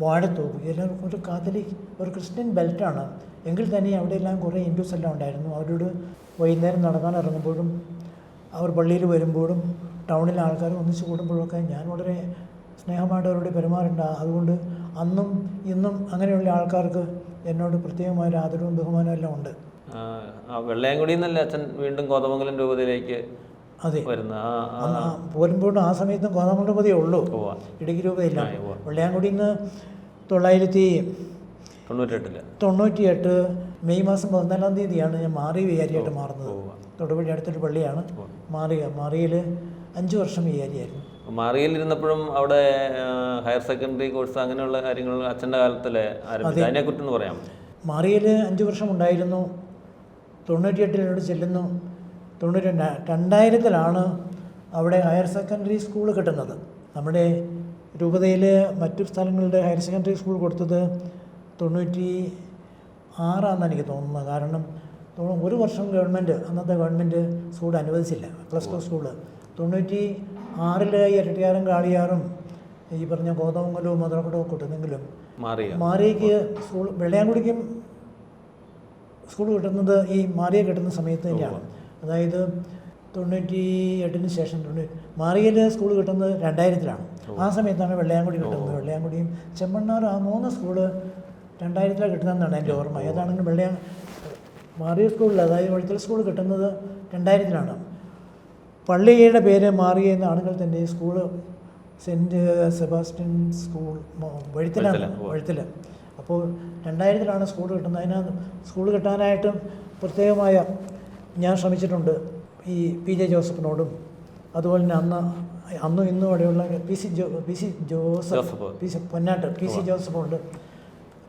വാഴത്തോപ്പ്, എല്ലാം ഒരു കാത്തലിക് ഒരു ക്രിസ്ത്യൻ ബെൽറ്റാണ്. എങ്കിൽ തന്നെ അവിടെയെല്ലാം കുറേ ഹിന്ദുസ് എല്ലാം ഉണ്ടായിരുന്നു. അവരോട് വൈകുന്നേരം നടക്കാൻ ഇറങ്ങുമ്പോഴും അവർ പള്ളിയിൽ വരുമ്പോഴും ടൗണിലെ ആൾക്കാർ ഒന്നിച്ച് കൂടുമ്പോഴൊക്കെ ഞാൻ വളരെ സ്നേഹമായിട്ട് അവരോട് പെരുമാറുണ്ട്. അതുകൊണ്ട് അന്നും ഇന്നും അങ്ങനെയുള്ള ആൾക്കാർക്ക് എന്നോട് പ്രത്യേകമായൊരു ആദരവും ബഹുമാനവും എല്ലാം ഉണ്ട്. വെള്ളയാങ്കുടിയിൽ നിന്നല്ലേ അച്ഛൻ വീണ്ടും കോതമംഗലം രൂപതയിലേക്ക് അതെ വരുന്ന? പോരുമ്പോഴും ആ സമയത്തും കോതമംഗലം രൂപതയേ ഉള്ളൂ, ഇടുക്കി രൂപതയില്ല. വെള്ളയാങ്കുടിയിൽ നിന്ന് 1998 മെയ് മാസം 14-ാം തീയതിയാണ് ഞാൻ മാറി വികാരിയായിട്ട് മാറുന്നത്. തൊടുപുഴ അടുത്തൊരു പള്ളിയാണ് മാറിയിൽ 5 വർഷം വികാരിയായിരുന്നു. മാറിയിലിരുന്നപ്പോഴും അവിടെ ഹയർ സെക്കൻഡറി കോഴ്സ് അങ്ങനെയുള്ള കാര്യങ്ങൾ അച്ഛൻ്റെ കാലത്തിലെ ആരംഭിച്ചു, അതിനെക്കുറിച്ചൊന്ന് പറയാം. മാറിയിൽ 5 വർഷം ഉണ്ടായിരുന്നു. 98 ചെല്ലുന്നു. 2000-ലാണ് അവിടെ ഹയർ സെക്കൻഡറി സ്കൂൾ കിട്ടുന്നത്. നമ്മുടെ രൂപതയിൽ മറ്റു സ്ഥലങ്ങളുടെ ഹയർ സെക്കൻഡറി സ്കൂൾ കൊടുത്തത് 96 എനിക്ക് തോന്നുന്നത്. കാരണം 1 വർഷം അന്നത്തെ ഗവൺമെൻറ് സ്കൂൾ അനുവദിച്ചില്ല, +2 സ്കൂള്. 96 ഇരട്ടിയാറും കാളിയാറും ഈ പറഞ്ഞ കോതമംഗലവും മധുരക്കുടവും കിട്ടുന്നെങ്കിലും മാറിയേക്ക് സ്കൂൾ വെള്ളയാങ്കുടിക്കും സ്കൂൾ കിട്ടുന്നത് ഈ മാറിയെ കിട്ടുന്ന സമയത്ത് തന്നെയാണ്. അതായത് 98-ന് ശേഷം മാറിയിൽ സ്കൂൾ കിട്ടുന്നത് 2000-ലാണ്. ആ സമയത്താണ് വെള്ളയാങ്കുടി കിട്ടുന്നത്. വെള്ളയാങ്കുടിയും ചെമ്മണ്ണാറും ആ 3 സ്കൂള് 2000-ലാണ് കിട്ടുന്നതെന്നാണ് എൻ്റെ ഓർമ്മ. ഏതാണെങ്കിലും മാറിയ സ്കൂളിൽ, അതായത് വഴിത്തൽ സ്കൂൾ കിട്ടുന്നത് 2000-ലാണ്. പള്ളിയുടെ പേര് മാറിയ എന്നാണെങ്കിൽ തന്നെ സ്കൂള് സെൻറ്റ് സെബാസ്റ്റ്യൻ സ്കൂൾ വഴിത്തലാണ്. അപ്പോൾ 2000-ലാണ് സ്കൂൾ കിട്ടുന്നത്. അതിനകത്ത് സ്കൂൾ കിട്ടാനായിട്ട് പ്രത്യേകമായ ഞാൻ ശ്രമിച്ചിട്ടുണ്ട്. ഈ PJ ജോസഫിനോടും അതുപോലെ തന്നെ അന്നും ഇന്നും അവിടെയുള്ള PC Joseph Ponnattu PC ജോസഫുണ്ട്.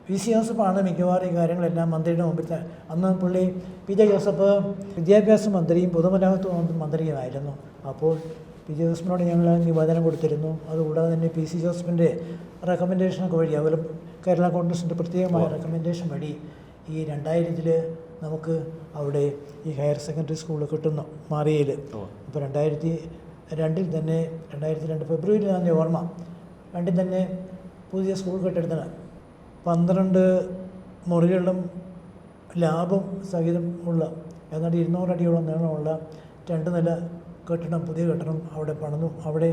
PC ജോസഫാണ് മിക്കവാറും ഈ കാര്യങ്ങളെല്ലാം മന്ത്രിയുടെ മുമ്പിൽ. അന്ന് പുള്ളി PJ ജോസഫ് വിദ്യാഭ്യാസ മന്ത്രിയും പൊതുമരാമത്ത് മന്ത്രിയുമായിരുന്നു. അപ്പോൾ PJ ജോസഫിനോട് ഞങ്ങൾ നിവേദനം കൊടുത്തിരുന്നു. അതുകൂടാതെ തന്നെ PC ജോസഫിൻ്റെ റെക്കമെൻഡേഷനൊക്കെ വഴി, അതുപോലെ കേരള കോൺഗ്രസിൻ്റെ പ്രത്യേകമായ റെക്കമെൻഡേഷൻ വഴി ഈ 2000-ൽ നമുക്ക് അവിടെ ഈ ഹയർ സെക്കൻഡറി സ്കൂൾ കിട്ടുന്നു മാറിയയിൽ. അപ്പോൾ 2002 തന്നെ 2002 ഫെബ്രുവരിയിലാണ് ഓർമ്മ. 2 തന്നെ പുതിയ സ്കൂൾ കെട്ടിടത്തിന് 12 മുറികളും ലാബും സഹിതം ഉള്ള ഏതാണ്ട് 200 അടിയോളം നീളമുള്ള 2 നില കെട്ടിടം, പുതിയ കെട്ടിടം അവിടെ പണിതു. അവിടെ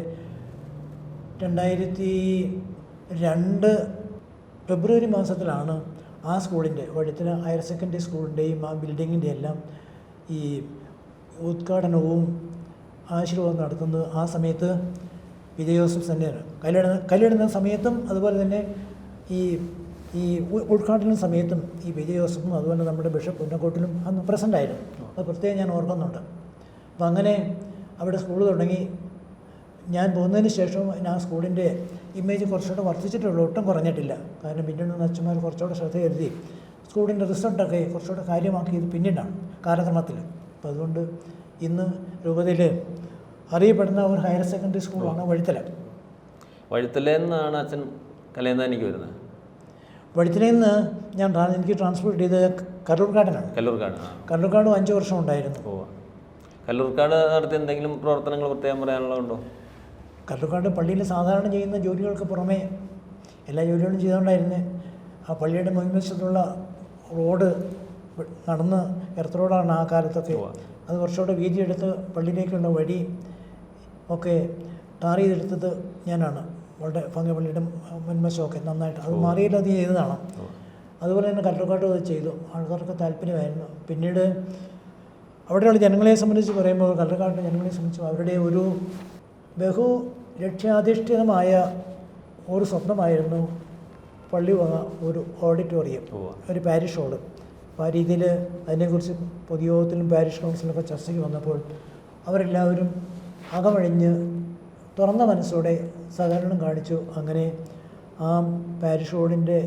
2002 ഫെബ്രുവരി മാസത്തിലാണ് ആ സ്കൂളിൻ്റെ വഴിത്തല ഹയർ സെക്കൻഡറി സ്കൂളിൻ്റെയും ആ ബിൽഡിങ്ങിൻ്റെ എല്ലാം ഈ ഉദ്ഘാടനവും ആശീർവാദം നടത്തുന്നത്. ആ സമയത്ത് PJ ജോസഫ് തന്നെയാണ്. കല്ലിടുന്ന സമയത്തും അതുപോലെ തന്നെ ഈ ഉദ്ഘാടന സമയത്തും ഈ PJ ജോസഫും അതുപോലെ നമ്മുടെ ബിഷപ്പ് പുന്നക്കോട്ടിലും അന്ന് പ്രസൻ്റ് ആയിരുന്നു. അത് പ്രത്യേകം ഞാൻ ഓർക്കുന്നുണ്ട്. അപ്പം അങ്ങനെ അവിടെ സ്കൂൾ തുടങ്ങി. ഞാൻ പോകുന്നതിന് ശേഷം ആ സ്കൂളിൻ്റെ ഇമേജ് കുറച്ചുകൂടെ വർദ്ധിച്ചിട്ടുള്ളൂ, ഒട്ടും കുറഞ്ഞിട്ടില്ല. കാരണം പിന്നീട് അച്ഛന്മാർ കുറച്ചുകൂടെ ശ്രദ്ധ കരുതി സ്കൂളിൻ്റെ റിസൾട്ടൊക്കെ കുറച്ചുകൂടെ കാര്യമാക്കിയത് പിന്നീടാണ് കാലക്രമത്തിൽ. അപ്പോൾ അതുകൊണ്ട് ഇന്ന് രൂപതയിൽ അറിയപ്പെടുന്ന ഒരു ഹയർ സെക്കൻഡറി സ്കൂളാണ് വഴിത്തലയിൽ നിന്നാണ് അച്ഛൻ കലയന്താനിക്ക് വരുന്നത്. വഴിത്തലയിൽ നിന്ന് എനിക്ക് ട്രാൻസ്പോർട്ട് ചെയ്തത് കല്ലൂർക്കാടാണ്. കല്ലൂർക്കാട് 5 വർഷം ഉണ്ടായിരുന്നു. കല്ലൂർക്കാട് നടത്തി എന്തെങ്കിലും പ്രവർത്തനങ്ങൾ പ്രത്യേകം പറയാനുള്ളതുണ്ടോ? കല്ലൂർക്കാട് പള്ളിയിൽ സാധാരണ ചെയ്യുന്ന ജോലികൾക്ക് പുറമേ എല്ലാ ജോലികളും ചെയ്തുകൊണ്ടായിരുന്നു. ആ പള്ളിയുടെ മുൻവശത്തുള്ള റോഡ് നടന്ന് എർത്ത് റോഡാണ് ആ കാലത്തൊക്കെ. അത് കുറച്ചുകൂടെ വീതിയെടുത്ത് പള്ളിയിലേക്കുള്ള വഴി ഒക്കെ ടാർ ചെയ്തെടുത്തത് ഞാനാണ്. വളരെ പള്ളിയുടെ മുൻവശമൊക്കെ നന്നായിട്ട് അത് മാറിയില്ലത് ചെയ്തതാണ്. അതുപോലെ തന്നെ കല്ലൂർക്കാട് അത് ചെയ്തു. ആൾക്കാർക്ക് താല്പര്യമായിരുന്നു. പിന്നീട് അവിടെയുള്ള ജനങ്ങളെ സംബന്ധിച്ച് പറയുമ്പോൾ കല്ലൂർക്കാട് ജനങ്ങളെ സംബന്ധിച്ച് അവരുടെ ഒരു ലക്ഷ്യാധിഷ്ഠിതമായ ഒരു സ്വപ്നമായിരുന്നു പള്ളി വക ഒരു ഓഡിറ്റോറിയം, ഒരു പാരിഷ് ഹോള്. അപ്പോൾ ആ രീതിയിൽ അതിനെക്കുറിച്ച് പൊതുയോഗത്തിലും പാരിഷ് കൗൺസിലൊക്കെ ചർച്ചയ്ക്ക് വന്നപ്പോൾ അവരെല്ലാവരും അകമഴിഞ്ഞ് തുറന്ന മനസ്സോടെ സഹകരണം കാണിച്ചു. അങ്ങനെ ആ പാരിഷ് ഹോളിൻ്റെ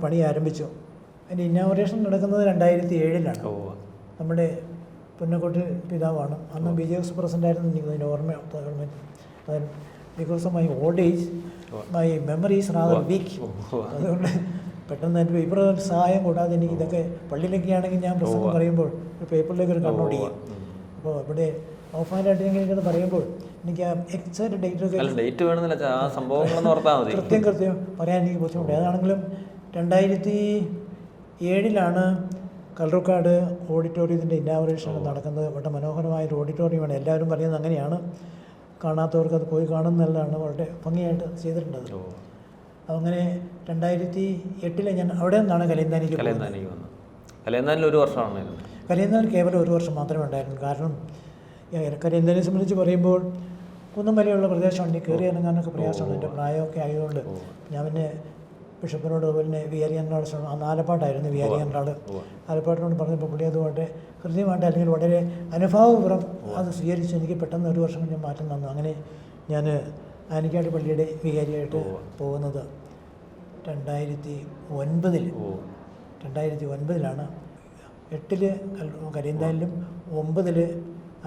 പണി ആരംഭിച്ചു. അതിൻ്റെ ഇന്നോഗ്രേഷൻ നടക്കുന്നത് 2007-ലാണ്. നമ്മുടെ പുന്നക്കോട്ട് പിതാവാണ്. അന്ന് PJ ജോസഫ് പ്രസിഡൻ്റായിരുന്നു. എനിക്ക് അതിൻ്റെ ഓർമ്മ government. Because of my old age my memory is rather weak. അതുകൊണ്ട് പെട്ടെന്ന് എൻ്റെ പേപ്പർ സഹായം കൂടാതെ എനിക്ക് ഇതൊക്കെ പള്ളിയിലൊക്കെ ആണെങ്കിൽ ഞാൻ പ്രസംഗം പറയുമ്പോൾ പേപ്പറിലേക്ക് ഒരു കണ്ണോടിക്കും. അപ്പോൾ ഇവിടെ ഓഫാനായിട്ട് ഇങ്ങനെ പറയുമ്പോൾ എനിക്ക് ആ എക്സാക്ട് ഡേറ്റ് കൃത്യം പറയാൻ എനിക്ക് ബുദ്ധിമുട്ട്. ഏതാണെങ്കിലും 2007-ലാണ് കല്ലൂർക്കാട് ഓഡിറ്റോറിയത്തിൻ്റെ ഇന്നാഗുറേഷൻ നടക്കുന്നത്. വളരെ മനോഹരമായൊരു ഓഡിറ്റോറിയമാണ്. എല്ലാവരും പറയുന്നത് അങ്ങനെയാണ്. കാണാത്തവർക്ക് അത് പോയി കാണുന്നതല്ലാണ്. വളരെ ഭംഗിയായിട്ട് ചെയ്തിട്ടുണ്ടത്. അങ്ങനെ 2008 ഞാൻ അവിടെ നിന്നാണ് കലയന്താനിക്ക് വന്നത്. കലയന്താനിൽ കേവലം 1 വർഷം മാത്രമേ ഉണ്ടായിരുന്നു. കാരണം കലയന്താനിയെ സംബന്ധിച്ച് പറയുമ്പോൾ കുന്നും വരെയുള്ള പ്രദേശമുണ്ട്. കയറി ഇറങ്ങാനൊക്കെ പ്രയാസമുണ്ട്. എൻ്റെ പ്രായമൊക്കെ ആയതുകൊണ്ട് ഞാൻ പിന്നെ ബിഷപ്പിനോട് അതുപോലെ തന്നെ വികാരിയൻറാൾ ആലപ്പാട്ടായിരുന്നു വികാരിയൻറാൾ ആലപ്പാട്ടിനോട് പറഞ്ഞപ്പോൾ പുള്ളി അതുകൊണ്ട് കൃത്യമായിട്ട് അല്ലെങ്കിൽ വളരെ അനുഭാവപൂർവ്വം അത് സ്വീകരിച്ച് എനിക്ക് പെട്ടെന്ന് ഒരു വർഷം ഞാൻ മാറ്റം തന്നു. അങ്ങനെ ഞാൻ ആനിക്കാട് പള്ളിയുടെ വികാരിയായിട്ട് പോകുന്നത് 2009 8 കരിയന്തായാലും 9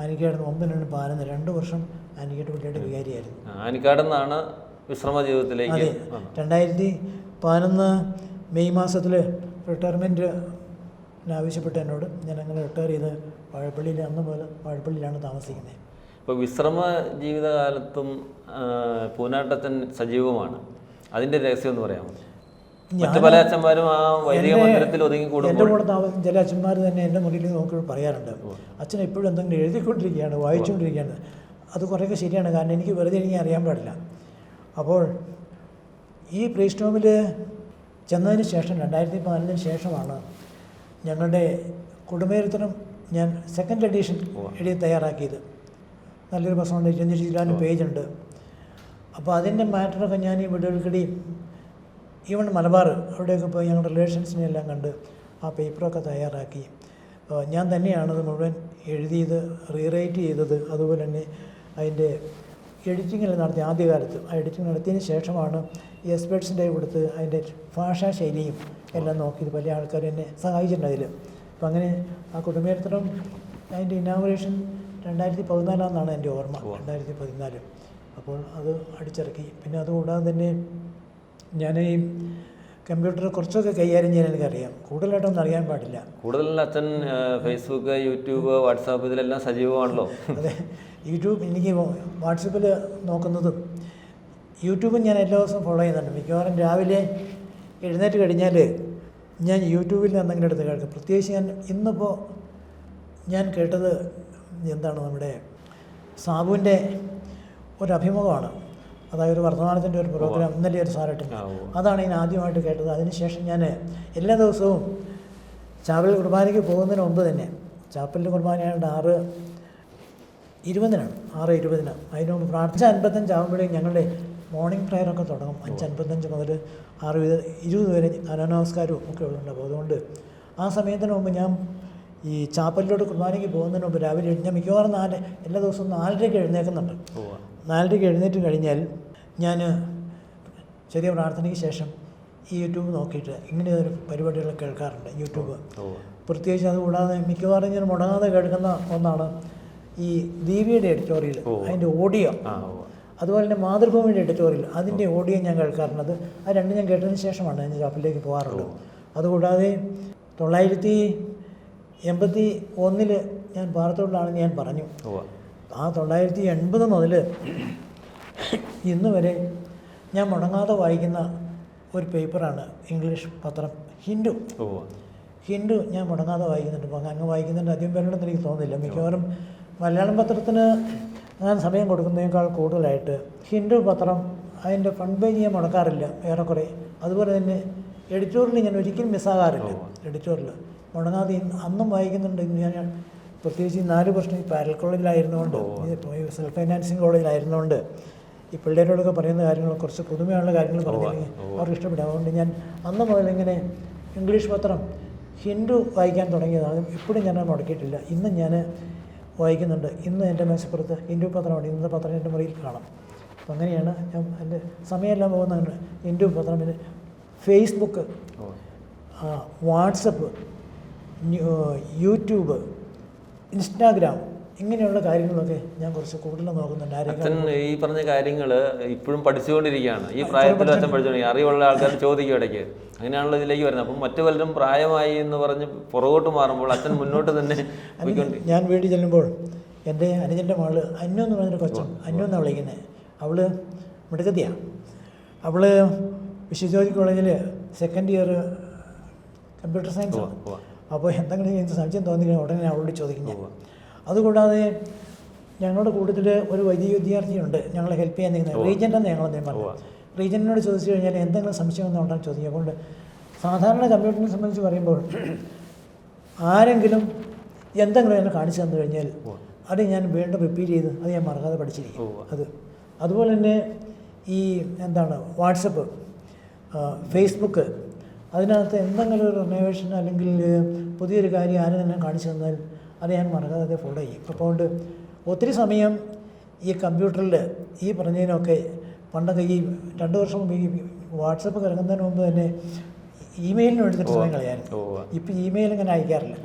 ആനിക്കാട് 9 പാലുന്ന 2 വർഷം ആനിക്കാട് പള്ളിയുടെ വികാരിയായിരുന്നു. ആനിക്കാടെന്നാണ് വിശ്രമ ജീവിതത്തിലേക്ക്. അതെ, 2011 മെയ് മാസത്തിൽ റിട്ടയർമെൻറ്റ് ആവശ്യപ്പെട്ട എന്നോട് ഞാൻ അങ്ങനെ റിട്ടയർ ചെയ്ത് വാഴപ്പള്ളിയിൽ അന്ന് മുതൽ വാഴപ്പള്ളിയിലാണ് താമസിക്കുന്നത്. ഇപ്പോൾ വിശ്രമ ജീവിതകാലത്തും പൂനാട്ടച്ചൻ സജീവമാണ്. അതിൻ്റെ രഹസ്യം എന്ന് പറയാമോ? മറ്റു പല അച്ഛന്മാരും ആ വൈദിക മന്ദിരത്തിൽ ഒതുങ്ങി കൂടുമ്പോൾ എൻ്റെ കൂടെ ചില അച്ഛന്മാർ തന്നെ എൻ്റെ മുറിയിൽ നോക്കി പറയാറുണ്ട്, അച്ഛൻ എപ്പോഴും എന്തെങ്കിലും എഴുതിക്കൊണ്ടിരിക്കുകയാണ്, വായിച്ചുകൊണ്ടിരിക്കുകയാണ്. അത് കുറേയൊക്കെ ശരിയാണ്, കാരണം എനിക്ക് വെറുതെ എനിക്ക് അറിയാൻ പാടില്ല. അപ്പോൾ ഈ പ്രീസ്റ്റ് ഹോമിൽ ചെന്നതിന് ശേഷം 2014 ശേഷമാണ് ഞങ്ങളുടെ കുടുംബചരിത്രം ഞാൻ 2nd എഡിഷൻ എഴുതി തയ്യാറാക്കിയത്. നല്ലൊരു പ്രശ്നമുണ്ട്, 24 പേജുണ്ട്. അപ്പോൾ അതിൻ്റെ മാറ്ററൊക്കെ ഞാൻ ഈ വീടുകൾക്കിടയിൽ ഈവൺ മലബാർ അവിടെയൊക്കെ പോയി ഞങ്ങളുടെ റിലേഷൻസിനെ എല്ലാം കണ്ട് ആ പേപ്പറൊക്കെ തയ്യാറാക്കി. ഞാൻ തന്നെയാണത് മുഴുവൻ എഴുതിയത്, റീറൈറ്റ് ചെയ്തത്. അതുപോലെ തന്നെ അതിൻ്റെ എഡിറ്റിങ്ങെല്ലാം നടത്തി. ആദ്യകാലത്ത് ആ എഡിറ്റിംഗ് നടത്തിയതിന് ശേഷമാണ് ഈ എക്സ്പേർട്സിൻ്റെ കൊടുത്ത് അതിൻ്റെ ഭാഷാശൈലിയും എല്ലാം നോക്കിയത്. പല ആൾക്കാർ എന്നെ സഹായിച്ചിട്ടുണ്ട് അതിൽ. അപ്പം അങ്ങനെ ആ കുടുംബചരിത്രം അതിൻ്റെ ഇനാഗുറേഷൻ 2014 എൻ്റെ ഓർമ്മ, 2014. അപ്പോൾ അത് അടിച്ചിറക്കി. പിന്നെ അതുകൂടാതെ തന്നെ ഞാൻ ഈ കമ്പ്യൂട്ടർ കുറച്ചൊക്കെ കൈകാര്യം ചെയ്യാൻ എനിക്കറിയാം, കൂടുതലായിട്ടൊന്നും അറിയാൻ പാടില്ല. കൂടുതൽ അച്ഛൻ ഫേസ്ബുക്ക്, യൂട്യൂബ്, വാട്സാപ്പ് ഇതിലെല്ലാം സജീവമാണല്ലോ. അതെ, യൂട്യൂബ് എനിക്ക് വാട്സപ്പിൽ നോക്കുന്നതും യൂട്യൂബും ഞാൻ എല്ലാ ദിവസവും ഫോളോ ചെയ്യുന്നുണ്ട്. മിക്കവാറും രാവിലെ എഴുന്നേറ്റ് കഴിഞ്ഞാൽ ഞാൻ യൂട്യൂബിൽ എന്തെങ്കിലും എടുത്ത് കേൾക്കും. പ്രത്യേകിച്ച് ഇന്നിപ്പോൾ ഞാൻ കേട്ടത് എന്താണ്, നമ്മുടെ സാബുവിൻ്റെ ഒരു അഭിമുഖമാണ്. അതായത് ഒരു വർത്തമാനത്തിൻ്റെ ഒരു പ്രോഗ്രാം ഇന്നലെ ഒരു സാറായിട്ടുണ്ട്. അതാണ് ഞാൻ ആദ്യമായിട്ട് കേട്ടത്. അതിനുശേഷം ഞാൻ എല്ലാ ദിവസവും ചാപ്പൽ കുർബാനയ്ക്ക് പോകുന്നതിന് മുമ്പ് തന്നെ, ചാപ്പലിൻ്റെ കുർബാനയായിട്ട് 6:20 അതിന് മുമ്പ് 5:55 ആകുമ്പോഴേക്കും ഞങ്ങളുടെ മോർണിംഗ് പ്രയറൊക്കെ തുടങ്ങും. 5:55 മുതൽ 6:20 വരെ നമസ്കാരവും ഒക്കെ ഉള്ളുണ്ട്. അപ്പോൾ അതുകൊണ്ട് ആ സമയത്തിന് മുമ്പ് ഞാൻ ഈ ചാപ്പലിലോട്ട് കുർബാനയ്ക്ക് പോകുന്നതിന് മുമ്പ് രാവിലെ ഞാൻ മിക്കവാറും എല്ലാ ദിവസവും 4:30 എഴുന്നേൽക്കുന്നുണ്ട്. 4:30 എഴുന്നേറ്റ് കഴിഞ്ഞാൽ ഞാൻ ചെറിയ പ്രാർത്ഥനയ്ക്ക് ശേഷം ഈ യൂട്യൂബ് നോക്കിയിട്ട് ഇങ്ങനെ ഒരു പരിപാടികൾ കേൾക്കാറുണ്ട്. യൂട്യൂബ് പ്രത്യേകിച്ച് അതുകൂടാതെ മിക്കവാറും ഞാൻ മുടങ്ങാതെ കേൾക്കുന്ന ഒന്നാണ് ഈ ദീപിയുടെ എഡിറ്റോറിയൽ, അതിൻ്റെ ഓഡിയോ. അതുപോലെ തന്നെ മാതൃഭൂമിയുടെ എഡിറ്റോറിയൽ, അതിൻ്റെ ഓഡിയോ ഞാൻ കേൾക്കാറുണ്ട്. അത് രണ്ടും ഞാൻ കേട്ടതിന് ശേഷമാണ് ഞാൻ ചാപ്പലിലേക്ക് പോകാറുള്ളത്. അതുകൂടാതെ 1981 ഞാൻ പാറത്തോടിലാണെന്ന് ഞാൻ പറഞ്ഞു. ആ 1980 മുതൽ ഇന്ന് വരെ ഞാൻ മുടങ്ങാതെ വായിക്കുന്ന ഒരു പേപ്പറാണ് ഇംഗ്ലീഷ് പത്രം ഹിന്ദു. ഞാൻ മുടങ്ങാതെ വായിക്കുന്നുണ്ട്. അപ്പോൾ അങ്ങ് വായിക്കുന്നുണ്ട്. അധികം പേരുണ്ടെന്ന് എനിക്ക് തോന്നുന്നില്ല. മിക്കവാറും മലയാളം പത്രത്തിന് ഞാൻ സമയം കൊടുക്കുന്നതിനേക്കാൾ കൂടുതലായിട്ട് ഹിന്ദു പത്രം അതിൻ്റെ ഫ്രണ്ട് പേജ് ഞാൻ മുടക്കാറില്ല ഏറെക്കുറെ. അതുപോലെ തന്നെ എഡിറ്റോറിയൽ ഞാൻ ഒരിക്കലും മിസ്സാകാറില്ല. എഡിറ്റോറിയൽ മുടങ്ങാതെ അന്നും വായിക്കുന്നുണ്ട്. ഞാൻ പ്രത്യേകിച്ച് 4 വർഷം ഈ പാരൽ കോളേജിലായിരുന്നുകൊണ്ട്, സെൽഫ് ഫൈനാൻസിങ് കോളേജിലായിരുന്നുകൊണ്ട് ഈ പിള്ളേരോടൊക്കെ പറയുന്ന കാര്യങ്ങൾ കുറച്ച് പുതുമയുള്ള കാര്യങ്ങൾ പറഞ്ഞില്ലെങ്കിൽ അവർക്ക് ഇഷ്ടപ്പെടും. അതുകൊണ്ട് ഞാൻ അന്ന് മുതൽ ഇങ്ങനെ ഇംഗ്ലീഷ് പത്രം ഹിന്ദു വായിക്കാൻ തുടങ്ങിയതാണ്. ഇപ്പോഴും ഞാൻ മുടക്കിയിട്ടില്ല. ഇന്ന് ഞാൻ വായിക്കുന്നുണ്ട്. ഇന്ന് എൻ്റെ മേശപ്പുറത്ത് ഹിന്ദു പത്രമാണ്. ഇന്നത്തെ പത്രം എൻ്റെ മുറിയിൽ കാണാം. അപ്പം അങ്ങനെയാണ് ഞാൻ എൻ്റെ സമയമെല്ലാം പോകുന്നുണ്ട്. ഹിന്ദു പത്രം, പിന്നെ ഫേസ്ബുക്ക്, വാട്സപ്പ്, യൂട്യൂബ്, ഇൻസ്റ്റാഗ്രാം, ഇങ്ങനെയുള്ള കാര്യങ്ങളൊക്കെ ഞാൻ കുറച്ച് കൂടുതൽ നോക്കുന്നുണ്ട്. അച്ഛൻ ഈ പറഞ്ഞ കാര്യങ്ങൾ ഇപ്പോഴും പഠിച്ചുകൊണ്ടിരിക്കുകയാണ്. ഈ പ്രായത്തിൽ അച്ഛൻ പഠിച്ചുകൊണ്ടിരിക്കുക. അറിവുള്ള ആൾക്കാർ ചോദിക്കും ഇടയ്ക്ക്. അങ്ങനെയാണല്ലോ ഇതിലേക്ക് വരുന്നത്. അപ്പം മറ്റു പലരും പ്രായമായി എന്ന് പറഞ്ഞ് പുറകോട്ട് മാറുമ്പോൾ അച്ഛൻ മുന്നോട്ട് തന്നെ ഞാൻ വീട്ടിൽ ചെല്ലുമ്പോൾ എൻ്റെ അനുജൻ്റെ മകള് അന്നു എന്ന് പറഞ്ഞൊരു കൊച്ചും, അന്നു എന്നാണ് വിളിക്കുന്നത്. അവൾ മിടുക്കത്തിയാണ്. അവൾ വിശ്വജ്യോതി കോളേജിൽ 2nd ഇയർ കമ്പ്യൂട്ടർ സയൻസ്. അപ്പോൾ എന്തെങ്കിലും എനിക്ക് സംശയം തോന്നിക്കഴിഞ്ഞാൽ ഉടനെ അവളോട് ചോദിക്കും ഞാൻ. അതുകൂടാതെ ഞങ്ങളുടെ കൂട്ടത്തിൽ ഒരു വൈദിക വിദ്യാർത്ഥിയുണ്ട് ഞങ്ങളെ ഹെൽപ്പ് ചെയ്യാൻ നിൽക്കുന്നത്. റീജൻ്റ് എന്ന് ഞങ്ങളെന്നേ പറഞ്ഞു. റീജൻറ്റിനോട് ചോദിച്ചു കഴിഞ്ഞാൽ എന്തെങ്കിലും സംശയം ഒന്നും ഉണ്ടെന്ന് ചോദിക്കും. അതുകൊണ്ട് സാധാരണ കമ്പ്യൂട്ടറിനെ സംബന്ധിച്ച് പറയുമ്പോൾ ആരെങ്കിലും എന്തെങ്കിലും എന്നെ കാണിച്ചു തന്നു കഴിഞ്ഞാൽ അത് ഞാൻ വീണ്ടും റിപ്പീറ്റ് ചെയ്ത് അത് ഞാൻ മറക്കാതെ പഠിച്ചിരിക്കും. അതുപോലെ തന്നെ ഈ വാട്സപ്പ്, ഫേസ്ബുക്ക്, അതിനകത്ത് എന്തെങ്കിലും ഒരു റിനോവേഷൻ അല്ലെങ്കിൽ പുതിയൊരു കാര്യം ആരും തന്നെ കാണിച്ചു തന്നാൽ അത് ഞാൻ മറക്കാതെ ഫോളോ ചെയ്യും. അപ്പോൾ അതുകൊണ്ട് ഒത്തിരി സമയം ഈ കമ്പ്യൂട്ടറിൽ ഈ പറഞ്ഞതിനൊക്കെ പണ്ടൊക്കെ ഈ 2 വർഷം മുമ്പ് ഈ വാട്സപ്പ് ഇറങ്ങുന്നതിന് മുമ്പ് തന്നെ ഇമെയിലിന് വേണ്ടിയിട്ട് സമയം കളയായിരുന്നു. ഇപ്പം ഇമെയിൽ ഇങ്ങനെ അയക്കാറില്ല.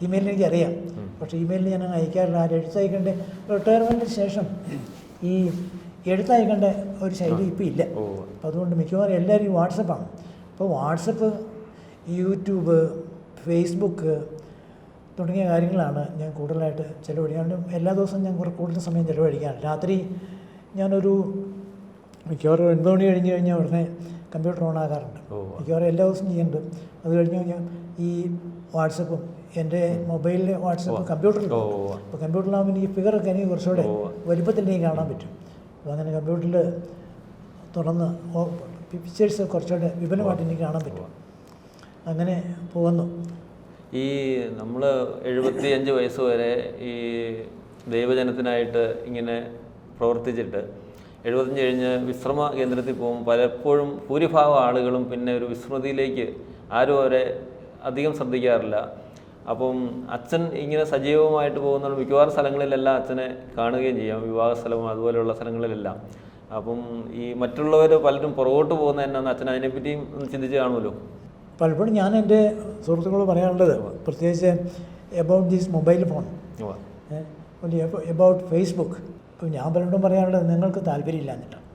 ഇമെയിലിന് എനിക്കറിയാം, പക്ഷേ ഇമെയിലിന് ഞാൻ അയക്കാറില്ല. ആ എഴുത്തയക്കേണ്ട റിട്ടയർമെൻറ്റിന് ശേഷം ഈ എഴുത്തയക്കേണ്ട ഒരു ശൈലി ഇപ്പം ഇല്ല. അപ്പോൾ അതുകൊണ്ട് മിക്കവാറും എല്ലാവരും ഈ വാട്സപ്പാണ്. അപ്പോൾ വാട്സപ്പ്, യൂട്യൂബ്, ഫേസ്ബുക്ക് തുടങ്ങിയ കാര്യങ്ങളാണ് ഞാൻ കൂടുതലായിട്ട് ചിലവഴിക്കാറുണ്ട്. എല്ലാ ദിവസവും ഞാൻ കൂടുതൽ സമയം ചിലവഴിക്കാറുണ്ട്. രാത്രി ഞാനൊരു മിക്കവാറും 9 മണി കഴിഞ്ഞ് കഴിഞ്ഞാൽ ഉടനെ കമ്പ്യൂട്ടർ ഓൺ ആകാറുണ്ട്. മിക്കവാറും എല്ലാ ദിവസവും ചെയ്യുന്നുണ്ട്. അത് കഴിഞ്ഞ് കഴിഞ്ഞാൽ ഈ വാട്സപ്പും എൻ്റെ മൊബൈലിലെ വാട്സപ്പ് കമ്പ്യൂട്ടറിൽ, അപ്പോൾ കമ്പ്യൂട്ടറിലാകുമ്പോൾ എനിക്ക് ഫിഗറൊക്കെ എനിക്ക് കുറച്ചുകൂടെ വലുപ്പത്തിൽ എനിക്ക് കാണാൻ പറ്റും. അപ്പോൾ അങ്ങനെ കമ്പ്യൂട്ടറിൽ തുറന്ന് പിക്ചേഴ്സ് കുറച്ചുകൂടെ വിപുലമായിട്ട് എനിക്ക് കാണാൻ പറ്റും. അങ്ങനെ പോകുന്നു. ഈ നമ്മൾ 75 വയസ്സ് വരെ ഈ ദൈവജനത്തിനായിട്ട് ഇങ്ങനെ പ്രവർത്തിച്ചിട്ട് 75 കഴിഞ്ഞ് വിശ്രമ കേന്ദ്രത്തിൽ പോകുമ്പോൾ പലപ്പോഴും ഭൂരിഭാഗം ആളുകളും പിന്നെ ഒരു വിസ്മൃതിയിലേക്ക് ആരും അവരെ അധികം ശ്രദ്ധിക്കാറില്ല. അപ്പം അച്ഛൻ ഇങ്ങനെ സജീവമായിട്ട് പോകുന്ന മിക്കവാറും സ്ഥലങ്ങളിലെല്ലാം അച്ഛനെ കാണുകയും ചെയ്യാം, വിവാഹ സ്ഥലവും അതുപോലെയുള്ള സ്ഥലങ്ങളിലെല്ലാം. അപ്പം ഈ മറ്റുള്ളവർ പലരും പുറകോട്ട് പോകുന്ന എന്നാന്ന് അച്ഛൻ അതിനെപ്പറ്റിയും ചിന്തിച്ച് കാണുമല്ലോ. പലപ്പോഴും ഞാൻ എൻ്റെ സുഹൃത്തുക്കളോട് പറയാനുള്ളത്, പ്രത്യേകിച്ച് about these mobile phone, about Facebook, ഇപ്പോൾ ഞാൻ പലരോടും പറയാനുള്ളത് നിങ്ങൾക്ക് താല്പര്യമില്ല എന്നിട്ടാണ്.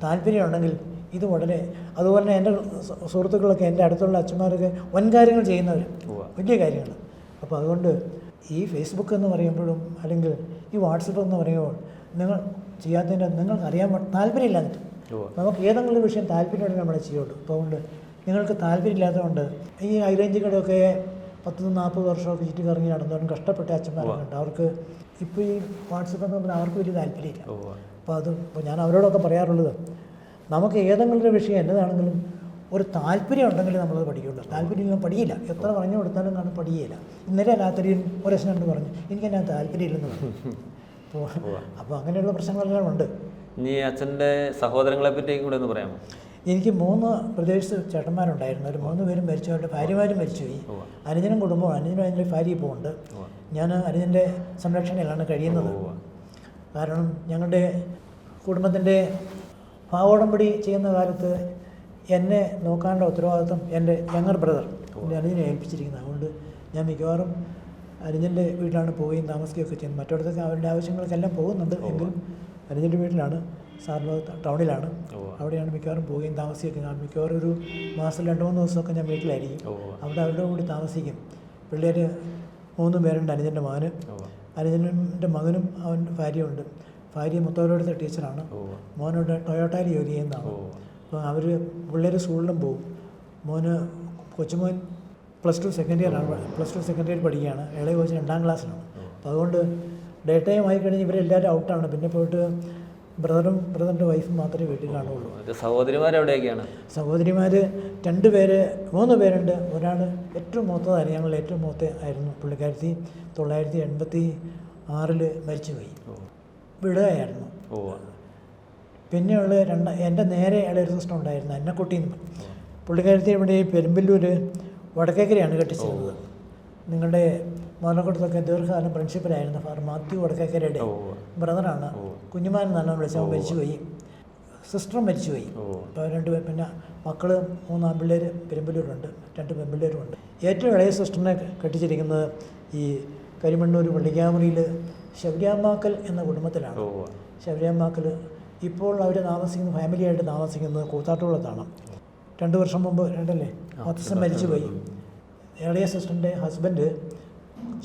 താല്പര്യമുണ്ടെങ്കിൽ ഇത് വളരെ, അതുപോലെ തന്നെ എൻ്റെ സുഹൃത്തുക്കളൊക്കെ, എൻ്റെ അടുത്തുള്ള അച്ഛന്മാരൊക്കെ വൻകാര്യങ്ങൾ ചെയ്യുന്നവർ, വലിയ കാര്യങ്ങൾ. അപ്പോൾ അതുകൊണ്ട് ഈ ഫേസ്ബുക്ക് എന്ന് പറയുമ്പോഴും അല്ലെങ്കിൽ ഈ വാട്സപ്പ് എന്ന് പറയുമ്പോൾ നിങ്ങൾ ചെയ്യാത്തതിൻ്റെ നിങ്ങൾക്ക് അറിയാൻ താല്പര്യമില്ല എന്നിട്ട്. നമുക്ക് ഏതെങ്കിലും വിഷയം താല്പര്യമുണ്ടെങ്കിൽ നമ്മളെ ചെയ്യുള്ളൂ. അപ്പോൾ അതുകൊണ്ട് നിങ്ങൾക്ക് താല്പര്യമില്ലാത്തതുകൊണ്ട് ഈ ഹൈറേഞ്ചുകളൊക്കെ 30-40 വർഷമൊക്കെ ചുറ്റി കറങ്ങി നടന്നവരും കഷ്ടപ്പെട്ട അച്ഛന്മാരുണ്ട്. അവർക്ക് ഇപ്പോൾ ഈ വാട്സപ്പ് എന്ന് പറഞ്ഞാൽ അവർക്ക് വലിയ താല്പര്യമില്ല. അപ്പോൾ ഞാൻ അവരോടൊക്കെ പറയാറുള്ളത്, നമുക്ക് ഏതെങ്കിലും ഒരു വിഷയം എന്നതാണെങ്കിലും ഒരു താല്പര്യം ഉണ്ടെങ്കിൽ നമ്മളത് പഠിക്കുള്ളൂ. താല്പര്യം പഠിയില്ല, എത്ര പറഞ്ഞു കൊടുത്താലും കാണും പഠിയില്ല. ഇന്നലെ രാത്രി ഒരു അച്ഛനോട് പറഞ്ഞു എനിക്ക് എന്നാ താല്പര്യമില്ലെന്ന് പറഞ്ഞു. അപ്പോൾ അങ്ങനെയുള്ള പ്രശ്നങ്ങളെല്ലാം ഉണ്ട്. ഇനി അച്ഛൻ്റെ സഹോദരങ്ങളെ പറ്റി കൂടെ ഒന്ന് പറയാമോ? എനിക്ക് 3 പ്രദേശത്ത് ചേട്ടന്മാരുണ്ടായിരുന്നു. ഒരു 3 പേരും മരിച്ചു, അവരുടെ ഭാര്യമാരും മരിച്ചുപോയി. അനുജനും കുടുംബവും, അനുജനും അതിൻ്റെ ഭാര്യ ഇപ്പോൾ ഉണ്ട്. ഞാൻ അനുജൻ്റെ സംരക്ഷണയിലാണ് കഴിയുന്നത്. കാരണം ഞങ്ങളുടെ കുടുംബത്തിൻ്റെ ഭാവോടമ്പടി ചെയ്യുന്ന കാലത്ത് എന്നെ നോക്കാനുള്ള ഉത്തരവാദിത്വം എൻ്റെ യങ്ങർ ബ്രദർ, എൻ്റെ അനുജനെ ഏൽപ്പിച്ചിരിക്കുന്നത്. അതുകൊണ്ട് ഞാൻ മിക്കവാറും അനുജൻ്റെ വീട്ടിലാണ് പോവുകയും താമസിക്കുകയൊക്കെ ചെയ്യുന്നത്. മറ്റിടത്തൊക്കെ അവരുടെ ആവശ്യങ്ങൾക്കെല്ലാം പോകുന്നുണ്ട്, എങ്കിലും അനുജൻ്റെ വീട്ടിലാണ്, സാറിലോകത്ത് ടൗണിലാണ്. അവിടെയാണ് മിക്കവാറും പോവുകയും താമസിക്കുകയൊക്കെ. മിക്കവാറും ഒരു മാസം 2-3 ദിവസമൊക്കെ ഞാൻ വീട്ടിലായിരിക്കും. അവിടെ അവരുടെ കൂടി താമസിക്കും. പിള്ളേർ 3 പേരുണ്ട്. അനുജൻ്റെ മകന്, അനുജൻ്റെ മകനും അവൻ ഭാര്യയുണ്ട്. ഭാര്യ മുത്തോലോടുത്ത ടീച്ചറാണ്, മോനോട് ടൊയോട്ടയിൽ ജോലി ചെയ്യുന്നതാണ്. അപ്പോൾ അവർ പിള്ളേർ സ്കൂളിലും പോകും. കൊച്ചുമോൻ +2 സെക്കൻഡ് ഇയർ പഠിക്കുകയാണ്. ഇളയ കോച്ച് 2ാം ക്ലാസ്സിലാണ്. അപ്പോൾ അതുകൊണ്ട് ഡേ ടൈം ആയി കഴിഞ്ഞ് ഇവരെല്ലാവരും ഔട്ടാണ്. പിന്നെ പോയിട്ട് ബ്രദറിൻ്റെ വൈഫും മാത്രമേ വീട്ടിൽ കാണുള്ളൂ. സഹോദരിമാർ എവിടെയൊക്കെയാണ്? സഹോദരിമാർ 3 പേരുണ്ട്. ഒരാൾ ഏറ്റവും മൂത്തതായിരുന്നു, ഞങ്ങൾ ഏറ്റവും മൂത്ത ആയിരുന്നു. പുള്ളിക്കാരത്തി 1986 മരിച്ചുപോയി, വിടുകയായിരുന്നു. പിന്നെയുള്ള എൻ്റെ നേരെ ഇളയൊരു സിസ്റ്റർ ഉണ്ടായിരുന്നു, അന്നക്കുട്ടിന്ന്. പുള്ളിക്കാരത്തി ഇവിടെ പെരുമ്പല്ലൂർ വടക്കേക്കരയാണ് കെട്ടിച്ചിരുന്നത്. നിങ്ങളുടെ മോനക്കുടത്തൊക്കെ ദീർഘകാലം പ്രിൻസിപ്പലായിരുന്നു ഫാദർ മാത്യു വടക്കേക്കരയുടെ ബ്രദറാണ്. കുഞ്ഞുമാൻ എന്നാണ് വിളിച്ചവൻ മരിച്ചുപോയി. സിസ്റ്ററും മരിച്ചുപോയി. അപ്പോൾ 2 പേർ, പിന്നെ മക്കൾ 3 ആൺപിള്ളേർ പെരുമ്പല്ലൂരുണ്ട്, 2 പെൺപിള്ളേരുമുണ്ട്. ഏറ്റവും ഇളയ സിസ്റ്ററിനെ കെട്ടിച്ചിരിക്കുന്നത് ഈ കരിമണ്ണൂർ പള്ളിക്കാമുറിയിൽ ശബരിയാമ്മാക്കൽ എന്ന കുടുംബത്തിലാണ്. ശബരിയാമ്മാക്കൽ ഇപ്പോൾ അവർ താമസിക്കുന്ന, ഫാമിലിയായിട്ട് താമസിക്കുന്നത് കൂത്താട്ടുകുളത്താണ്. 2 വർഷം മുമ്പ്, 2 മധ്യസ്ഥൻ മരിച്ചുപോയി. ഇളയ സിസ്റ്ററിൻ്റെ ഹസ്ബൻഡ്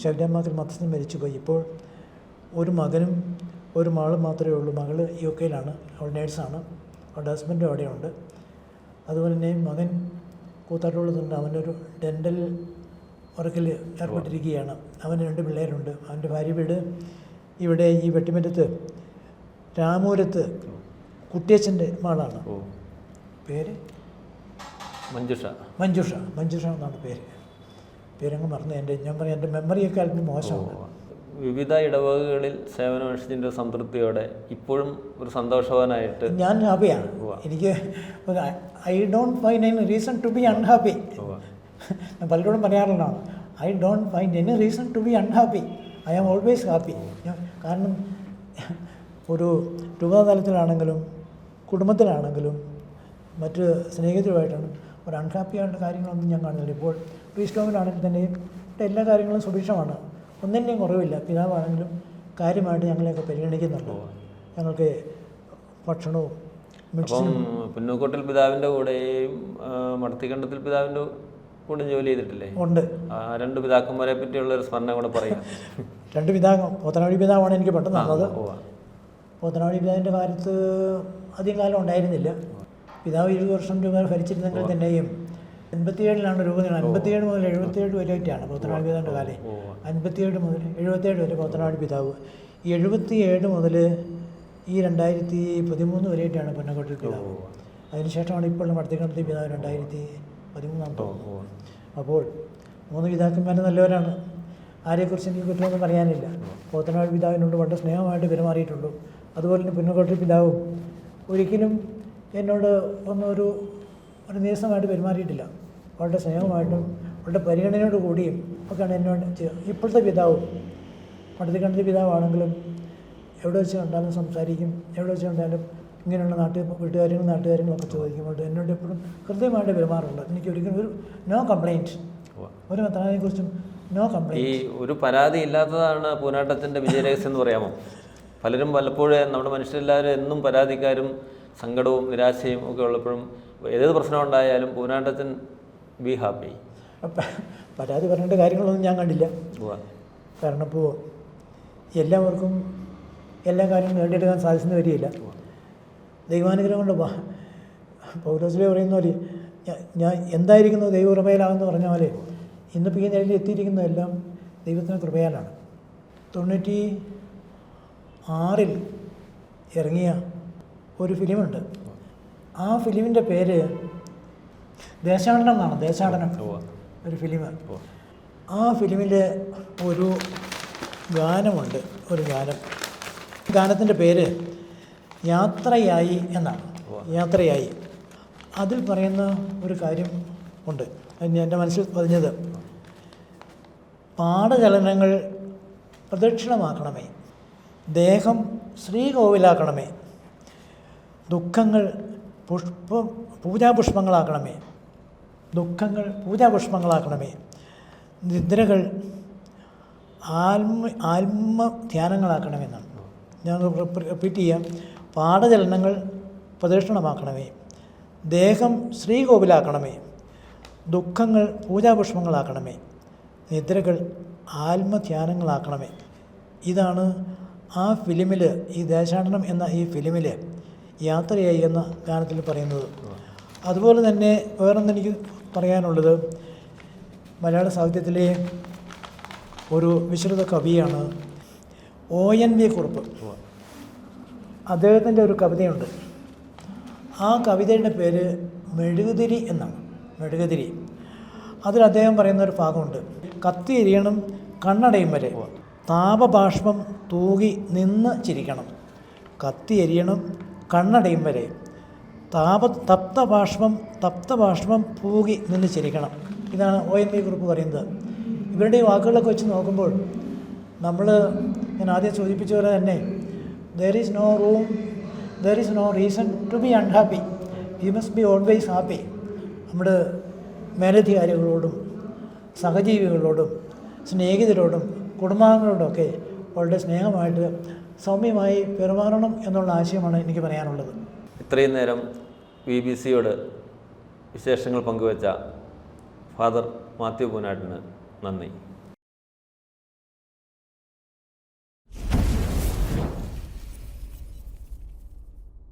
ശബരിയാമ്മാക്കൽ മധ്യസ്ഥൻ മരിച്ചുപോയി. ഇപ്പോൾ ഒരു മകനും ഒരു മകളും മാത്രമേ ഉള്ളൂ. മകൾ UK-യിലാണ്, അവൾ നേഴ്സാണ്. അവളുടെ ഹസ്ബൻഡും അവിടെയുണ്ട്. അതുപോലെ തന്നെ മകൻ കൂത്താട്ടുകുളത്തുണ്ട്. അവനൊരു ഡെൻ്റൽ വർക്കിൽ ഏർപ്പെട്ടിരിക്കുകയാണ്. അവന് 2 പിള്ളേരുണ്ട്. അവൻ്റെ ഭാര്യ വീട് ഇവിടെ ഈ വെട്ടിമറ്റത്ത് രാമൂരത്ത് കുട്ടിയച്ഛൻ്റെ മകളാണ്. പേര് മഞ്ജുഷ എന്നാണ് പേരങ്ങ് മറന്നു. ഞാൻ പറയാം, എൻ്റെ മെമ്മറിയൊക്കെ അല്പം മോശമാണ്. വിവിധ ഇടവകകളിൽ സേവനമനുഷ്ഠിച്ചതിൻ്റെ ഒരു സംതൃപ്തിയോടെ ഇപ്പോഴും ഒരു സന്തോഷവാനായിട്ട് ഞാൻ ഹാപ്പിയാണ്. എനിക്ക് I don't find any reason to be unhappy. ഞാൻ പലരോടും പറയാറുള്ളതാണ്, I don't find any reason to be unhappy. I am always happy. കാരണം ഒരു രൂപതലത്തിലാണെങ്കിലും കുടുംബത്തിലാണെങ്കിലും മറ്റ് സ്നേഹിതരുമായിട്ടാണ് ഒരു അൺഹാപ്പി ആയിട്ടുള്ള കാര്യങ്ങളൊന്നും ഞാൻ കാണുന്നില്ല. ഇപ്പോൾ പ്രീസ്റ്റോമിലാണെങ്കിൽ തന്നെയും എല്ലാ കാര്യങ്ങളും സുഭിക്ഷമാണ്, ഒന്നിൻ്റെയും കുറവില്ല. പിതാവാണെങ്കിലും കാര്യമായിട്ട് ഞങ്ങളെയൊക്കെ പരിഗണിക്കുന്നുണ്ട്. ഞങ്ങൾക്ക് ഭക്ഷണവും അപ്പം പുന്നൂക്കോട്ടിൽ പിതാവിൻ്റെ കൂടെയും മടത്തിക്കണ്ടത്തിൽ പിതാവിൻ്റെ കൂടെ ജോലി ചെയ്തിട്ടില്ലേ? ഉണ്ട്. ആ രണ്ട് പിതാക്കന്മാരെ പറ്റിയുള്ള ഒരു സ്മരണ കൂടെ പറയാം. രണ്ട് പിതാവ്, പോത്തനാടി പിതാവാണ് എനിക്ക് പെട്ടെന്ന് തന്നത്. പോത്തനാടി പിതാവിൻ്റെ കാലത്ത് അധികം കാലം ഉണ്ടായിരുന്നില്ല. പിതാവ് 20 വർഷം രൂപ ഭരിച്ചിരുന്നെങ്കിൽ തന്നെയും 57 രൂപ. 57 മുതൽ 77 വരെയായിട്ടാണ് പോത്തനാടി പിതാവിൻ്റെ കാലം. 57 മുതൽ 77 വരെ പോത്തനാടി പിതാവ്. ഈ 77 മുതൽ ഈ 2013 വരെയായിട്ടാണ് പുന്നക്കോട്ടിൽ പിതാവ്. അതിനുശേഷമാണ് ഇപ്പോൾ മടത്തിക്കണ്ടത്തിൽ പിതാവ് 2013. അപ്പോൾ 3 പിതാക്കന്മാർ നല്ലവരാണ്. ആരെക്കുറിച്ച് എനിക്ക് കുറ്റമൊന്നും പറയാനില്ല. പോത്തനാട് പിതാവിനോട് വളരെ സ്നേഹമായിട്ട് പെരുമാറിയിട്ടുള്ളൂ. അതുപോലെ തന്നെ പുന്നക്കോട്ടിൽ പിതാവും ഒരിക്കലും എന്നോട് ഒരു നീരസമായിട്ട് പെരുമാറിയിട്ടില്ല. വളരെ സ്നേഹമായിട്ടും വളരെ പരിഗണനയോട് കൂടിയും ഒക്കെയാണ് എന്നോട് ഇപ്പോഴത്തെ പിതാവും. മടത്തിക്കണ്ടത്തിൽ പിതാവാണെങ്കിലും എവിടെ വെച്ച് കണ്ടാലും സംസാരിക്കും, എവിടെ വെച്ച് കണ്ടാലും ഇങ്ങനെയുള്ള നാട്ടുകാര്യങ്ങളൊക്കെ ചോദിക്കുമ്പോൾ എന്നോട് എപ്പോഴും ഹൃദയമായിട്ട് പെരുമാറുള്ളത്. എനിക്ക് ഒരിക്കലും നോ കംപ്ലയിൻറ്റ്, ഒരു മെത്രാനെക്കുറിച്ചും നോ കംപ്ലയിൻറ്റ്. ഈ ഒരു പരാതി ഇല്ലാത്തതാണ് പൂനാട്ടത്തിൻ്റെ വിജയരഹസ്യം എന്ന് പറയാമോ? പലരും പലപ്പോഴും നമ്മുടെ മനുഷ്യരെല്ലാവരും എന്നും പരാതിക്കാരും സങ്കടവും നിരാശയും ഒക്കെ ഉള്ളപ്പോഴും ഏത് പ്രശ്നം ഉണ്ടായാലും പൂനാട്ടത്തിൻ ബി ഹാപ്പി. പരാതി പറയേണ്ട കാര്യങ്ങളൊന്നും ഞാൻ കണ്ടില്ല. കാരണം ഇപ്പോൾ എല്ലാവർക്കും എല്ലാ കാര്യങ്ങളും നേടിയെടുക്കാൻ സാധിച്ചെന്ന് വരികയില്ല. ദൈവാനുഗ്രഹം കൊണ്ട് പൗലോസിലെ പറയുന്ന പോലെ ഞാൻ എന്തായിരിക്കുന്നു ദൈവ കൃപയിലാണെന്ന് പറഞ്ഞ പോലെ ഇന്നിപ്പോൾ ഈ നിലയിൽ എത്തിയിരിക്കുന്നതെല്ലാം ദൈവത്തിൻ്റെ കൃപയാലാണ്. 96 ഇറങ്ങിയ ഒരു ഫിലിമുണ്ട്. ആ ഫിലിമിൻ്റെ പേര് ദേശാടനം എന്നാണ്. ദേശാടനം ഒരു ഫിലിം. ആ ഫിലിമിൽ ഒരു ഗാനമുണ്ട്. ഒരു ഗാനത്തിൻ്റെ പേര് യാത്രയായി എന്നാണ്. യാത്രയായി. അതിൽ പറയുന്ന ഒരു കാര്യം ഉണ്ട്, എൻ്റെ മനസ്സിൽ പതിഞ്ഞത്. പാദചലനങ്ങൾ പ്രദക്ഷിണമാക്കണമേ, ദേഹം ശ്രീകോവിലാക്കണമേ, ദുഃഖങ്ങൾ പൂജാപുഷ്പങ്ങളാക്കണമേ, നിദ്രകൾ ആത്മധ്യാനങ്ങളാക്കണമെന്നാണ്. ഞാൻ റിപ്പീറ്റ് ചെയ്യാം. പാദചലനങ്ങൾ പ്രദക്ഷിണമാക്കണമേ, ദേഹം ശ്രീകോവിലാക്കണമേ, ദുഃഖങ്ങൾ പൂജാപുഷ്പങ്ങളാക്കണമേ, നിദ്രകൾ ആത്മധ്യാനങ്ങളാക്കണമേ. ഇതാണ് ആ ഫിലിമിൽ, ഈ ദേശാടനം എന്ന ഈ ഫിലിമിൽ യാത്രയായി എന്ന ഗാനത്തിൽ പറയുന്നത്. അതുപോലെ തന്നെ വേറൊന്നെനിക്ക് പറയാനുള്ളത്, മലയാള സാഹിത്യത്തിലെ ഒരു വിശ്രുത കവിയാണ് ONV കുറുപ്പ്. അദ്ദേഹത്തിൻ്റെ ഒരു കവിതയുണ്ട്. ആ കവിതയുടെ പേര് മെഴുകുതിരി എന്നാണ്. മെഴുകുതിരി. അതിൽ അദ്ദേഹം പറയുന്ന ഒരു ഭാഗമുണ്ട്. കത്തിയെരിയണം കണ്ണടയും വരെ, താപബാഷ്പം തൂകി നിന്ന് ചിരിക്കണം. കത്തിയെരിയണം കണ്ണടയും വരെ, തപ്തബാഷ്പം പൂകി നിന്ന് ചിരിക്കണം. ഇതാണ് ONV കുറിപ്പ് പറയുന്നത്. ഇവരുടെ ഈ വാക്കുകളൊക്കെ വെച്ച് നോക്കുമ്പോൾ ഞാൻ ആദ്യം സൂചിപ്പിച്ച പോലെ തന്നെ there is no reason to be unhappy. We must be always happy. നമ്മുടെ മേലധികാരികളോടും സഹജീവികളോടും സ്നേഹിതരോടും കുടുംബാംഗങ്ങളോടൊക്കെ വളരെ സ്നേഹമായിട്ട് സൗമ്യമായി പെരുമാറണം എന്നുള്ള ആശയമാണ് എനിക്ക് പറയാനുള്ളത്. ഇത്രയും നേരം BBC-യോട് വിശേഷങ്ങൾ പങ്കുവച്ച ഫാദർ മാത്യു പൂനാട്ടിന് നന്ദി.